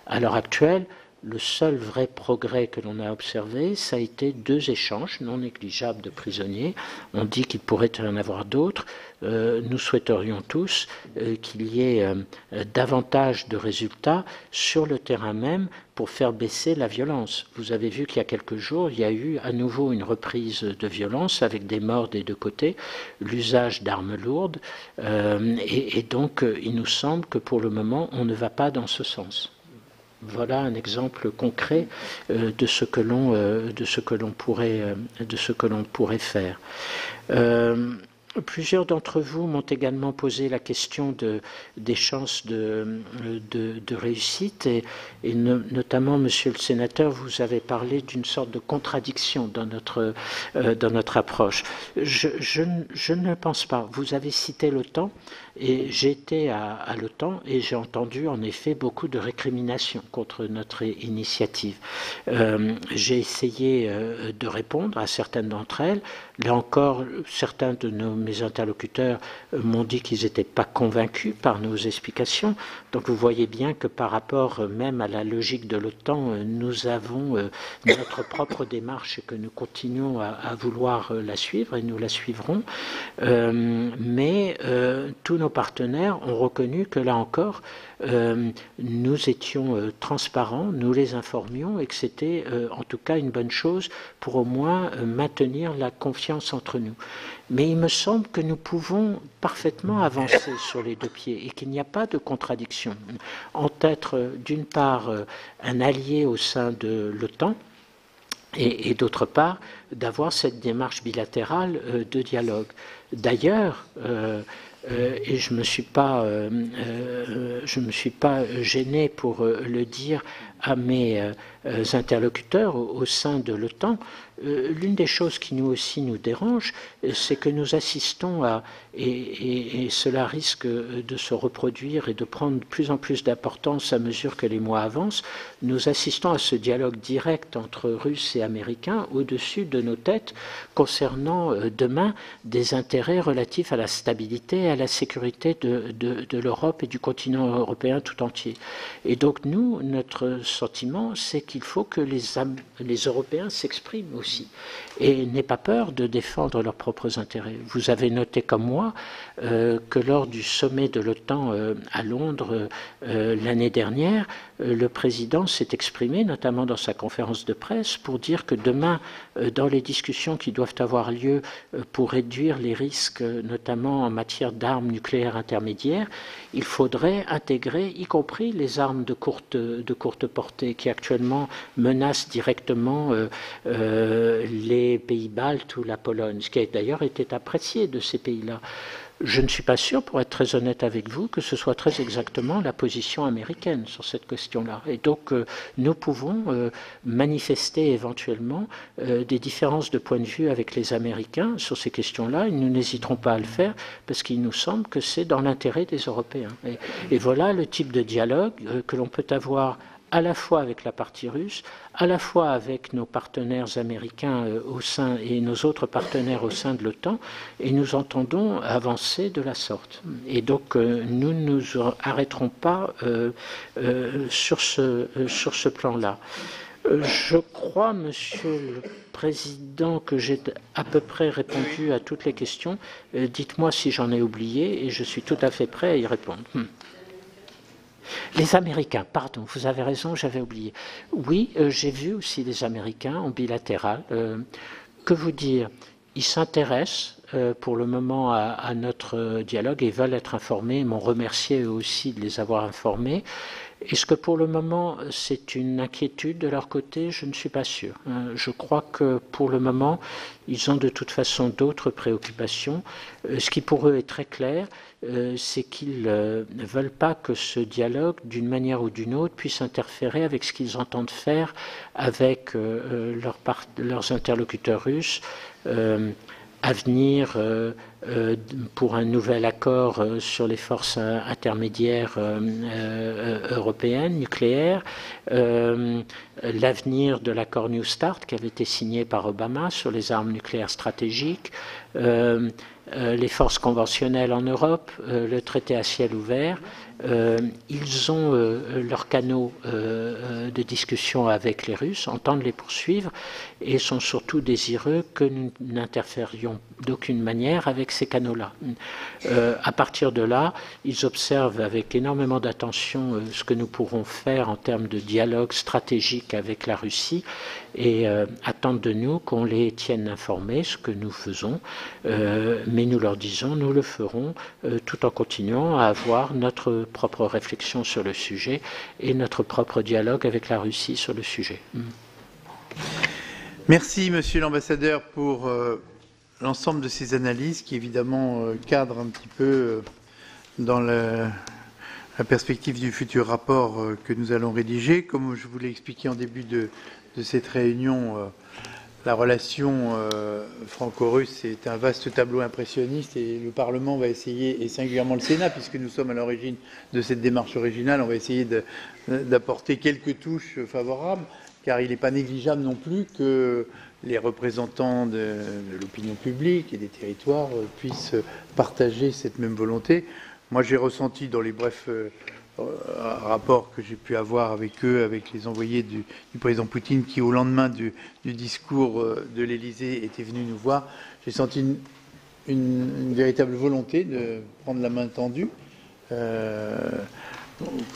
À l'heure actuelle, le seul vrai progrès que l'on a observé, ça a été 2 échanges non négligeables de prisonniers. On dit qu'il pourrait y en avoir d'autres. Nous souhaiterions tous qu'il y ait davantage de résultats sur le terrain même pour faire baisser la violence. Vous avez vu qu'il y a quelques jours, il y a eu à nouveau une reprise de violence avec des morts des deux côtés, l'usage d'armes lourdes, et donc il nous semble que pour le moment, on ne va pas dans ce sens. Voilà un exemple concret de ce que l'on pourrait faire. Plusieurs d'entre vous m'ont également posé la question des chances de réussite, et notamment, Monsieur le Sénateur, vous avez parlé d'une sorte de contradiction dans notre approche. Je ne le pense pas. Vous avez cité l'OTAN, et j'ai été à l'OTAN et j'ai entendu en effet beaucoup de récriminations contre notre initiative. J'ai essayé de répondre à certaines d'entre elles. Là encore, certains de mes interlocuteurs m'ont dit qu'ils n'étaient pas convaincus par nos explications. Donc vous voyez bien que par rapport même à la logique de l'OTAN, nous avons notre propre démarche et que nous continuons à vouloir la suivre, et nous la suivrons. Mais tous nos partenaires ont reconnu que là encore, nous étions transparents, nous les informions, et que c'était en tout cas une bonne chose pour au moins maintenir la confiance entre nous. Mais il me semble que nous pouvons parfaitement avancer sur les deux pieds et qu'il n'y a pas de contradiction entre être d'une part un allié au sein de l'OTAN et d'autre part d'avoir cette démarche bilatérale de dialogue. D'ailleurs, et je me suis pas gêné pour le dire à mes interlocuteurs au sein de l'OTAN, l'une des choses qui nous aussi nous dérange, c'est que nous assistons à, et cela risque de se reproduire et de prendre de plus en plus d'importance à mesure que les mois avancent, nous assistons à ce dialogue direct entre Russes et Américains au-dessus de nos têtes concernant demain des intérêts relatifs à la stabilité et à la sécurité de l'Europe et du continent européen tout entier. Et donc nous, notre sentiment, c'est qu'il faut que les Européens s'expriment aussi et n'aient pas peur de défendre leurs propres intérêts. Vous avez noté comme moi que lors du sommet de l'OTAN à Londres l'année dernière, le président s'est exprimé, notamment dans sa conférence de presse, pour dire que demain, dans les discussions qui doivent avoir lieu pour réduire les risques, notamment en matière d'armes nucléaires intermédiaires, il faudrait intégrer, y compris les armes de courte portée, qui actuellement menacent directement les pays baltes ou la Pologne, ce qui a d'ailleurs été apprécié de ces pays-là. Je ne suis pas sûr, pour être très honnête avec vous, que ce soit très exactement la position américaine sur cette question-là. Et donc, nous pouvons manifester éventuellement des différences de point de vue avec les Américains sur ces questions-là. Ils n'hésiteront pas à le faire parce qu'il nous semble que c'est dans l'intérêt des Européens. Et voilà le type de dialogue que l'on peut avoir à la fois avec la partie russe, à la fois avec nos partenaires américains au sein et nos autres partenaires au sein de l'OTAN, et nous entendons avancer de la sorte. Et donc nous ne nous arrêterons pas sur ce plan-là. Je crois, Monsieur le Président, que j'ai à peu près répondu à toutes les questions. Dites-moi si j'en ai oublié, et je suis tout à fait prêt à y répondre. Les Américains, pardon, vous avez raison, j'avais oublié. Oui, j'ai vu aussi les Américains en bilatéral. Que vous dire? Ils s'intéressent pour le moment à notre dialogue et veulent être informés, ils m'ont remercié eux aussi de les avoir informés. Est-ce que pour le moment c'est une inquiétude de leur côté? Je ne suis pas sûr. Je crois que pour le moment ils ont de toute façon d'autres préoccupations. Ce qui pour eux est très clair, c'est qu'ils ne veulent pas que ce dialogue, d'une manière ou d'une autre, puisse interférer avec ce qu'ils entendent faire avec leurs interlocuteurs russes à venir pour un nouvel accord sur les forces intermédiaires européennes, nucléaires, l'avenir de l'accord New Start qui avait été signé par Obama sur les armes nucléaires stratégiques, les forces conventionnelles en Europe, le traité à ciel ouvert. Ils ont leurs canaux de discussion avec les Russes, entendent les poursuivre et sont surtout désireux que nous n'interférions d'aucune manière avec ces canaux-là. À partir de là, ils observent avec énormément d'attention ce que nous pourrons faire en termes de dialogue stratégique avec la Russie et attendent de nous qu'on les tienne informés, ce que nous faisons, mais nous leur disons, nous le ferons tout en continuant à avoir notre propre réflexion sur le sujet et notre propre dialogue avec la Russie sur le sujet. Merci, Monsieur l'Ambassadeur, pour l'ensemble de ces analyses qui, évidemment, cadrent un petit peu dans la perspective du futur rapport que nous allons rédiger. Comme je vous l'ai expliqué en début de cette réunion, la relation franco-russe est un vaste tableau impressionniste et le Parlement va essayer, et singulièrement le Sénat, puisque nous sommes à l'origine de cette démarche originale, on va essayer d'apporter quelques touches favorables, car il n'est pas négligeable non plus que les représentants de l'opinion publique et des territoires puissent partager cette même volonté. Moi, j'ai ressenti dans les brefs rapport que j'ai pu avoir avec eux, avec les envoyés du président Poutine qui, au lendemain du discours de l'Élysée, étaient venus nous voir. J'ai senti une véritable volonté de prendre la main tendue. Comme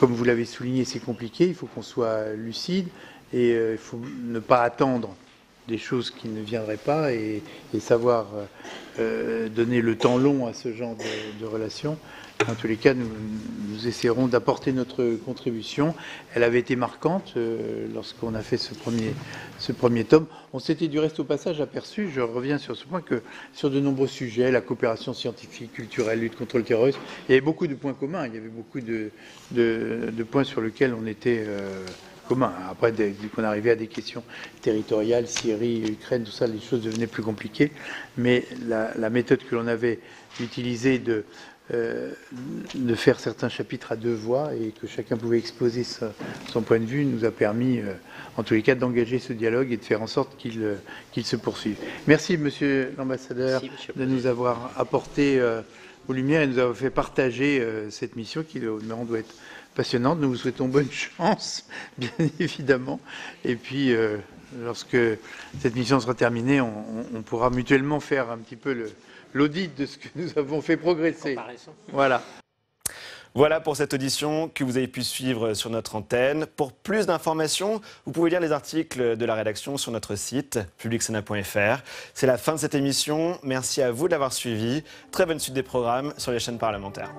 vous l'avez souligné, c'est compliqué, il faut qu'on soit lucide et il faut ne pas attendre des choses qui ne viendraient pas et savoir donner le temps long à ce genre de relations. En tous les cas, nous essaierons d'apporter notre contribution. Elle avait été marquante lorsqu'on a fait ce premier tome. On s'était du reste au passage aperçu, je reviens sur ce point, que sur de nombreux sujets, la coopération scientifique, culturelle, lutte contre le terrorisme, il y avait beaucoup de points communs, il y avait beaucoup de points sur lesquels on était commun. Après, dès qu'on arrivait à des questions territoriales, Syrie, Ukraine, tout ça, les choses devenaient plus compliquées. Mais la méthode que l'on avait utilisée de faire certains chapitres à 2 voix et que chacun pouvait exposer son point de vue nous a permis, en tous les cas, d'engager ce dialogue et de faire en sorte qu'il se poursuive. Merci, Monsieur l'Ambassadeur, de nous avoir apporté aux lumières et nous avoir fait partager cette mission qui, au demeurant, doit être passionnante. Nous vous souhaitons bonne chance, bien évidemment. Et puis, lorsque cette mission sera terminée, on pourra mutuellement faire un petit peu l'audit de ce que nous avons fait progresser. Voilà. Voilà pour cette audition que vous avez pu suivre sur notre antenne. Pour plus d'informations, vous pouvez lire les articles de la rédaction sur notre site publicsénat.fr. C'est la fin de cette émission. Merci à vous de l'avoir suivi. Très bonne suite des programmes sur les chaînes parlementaires.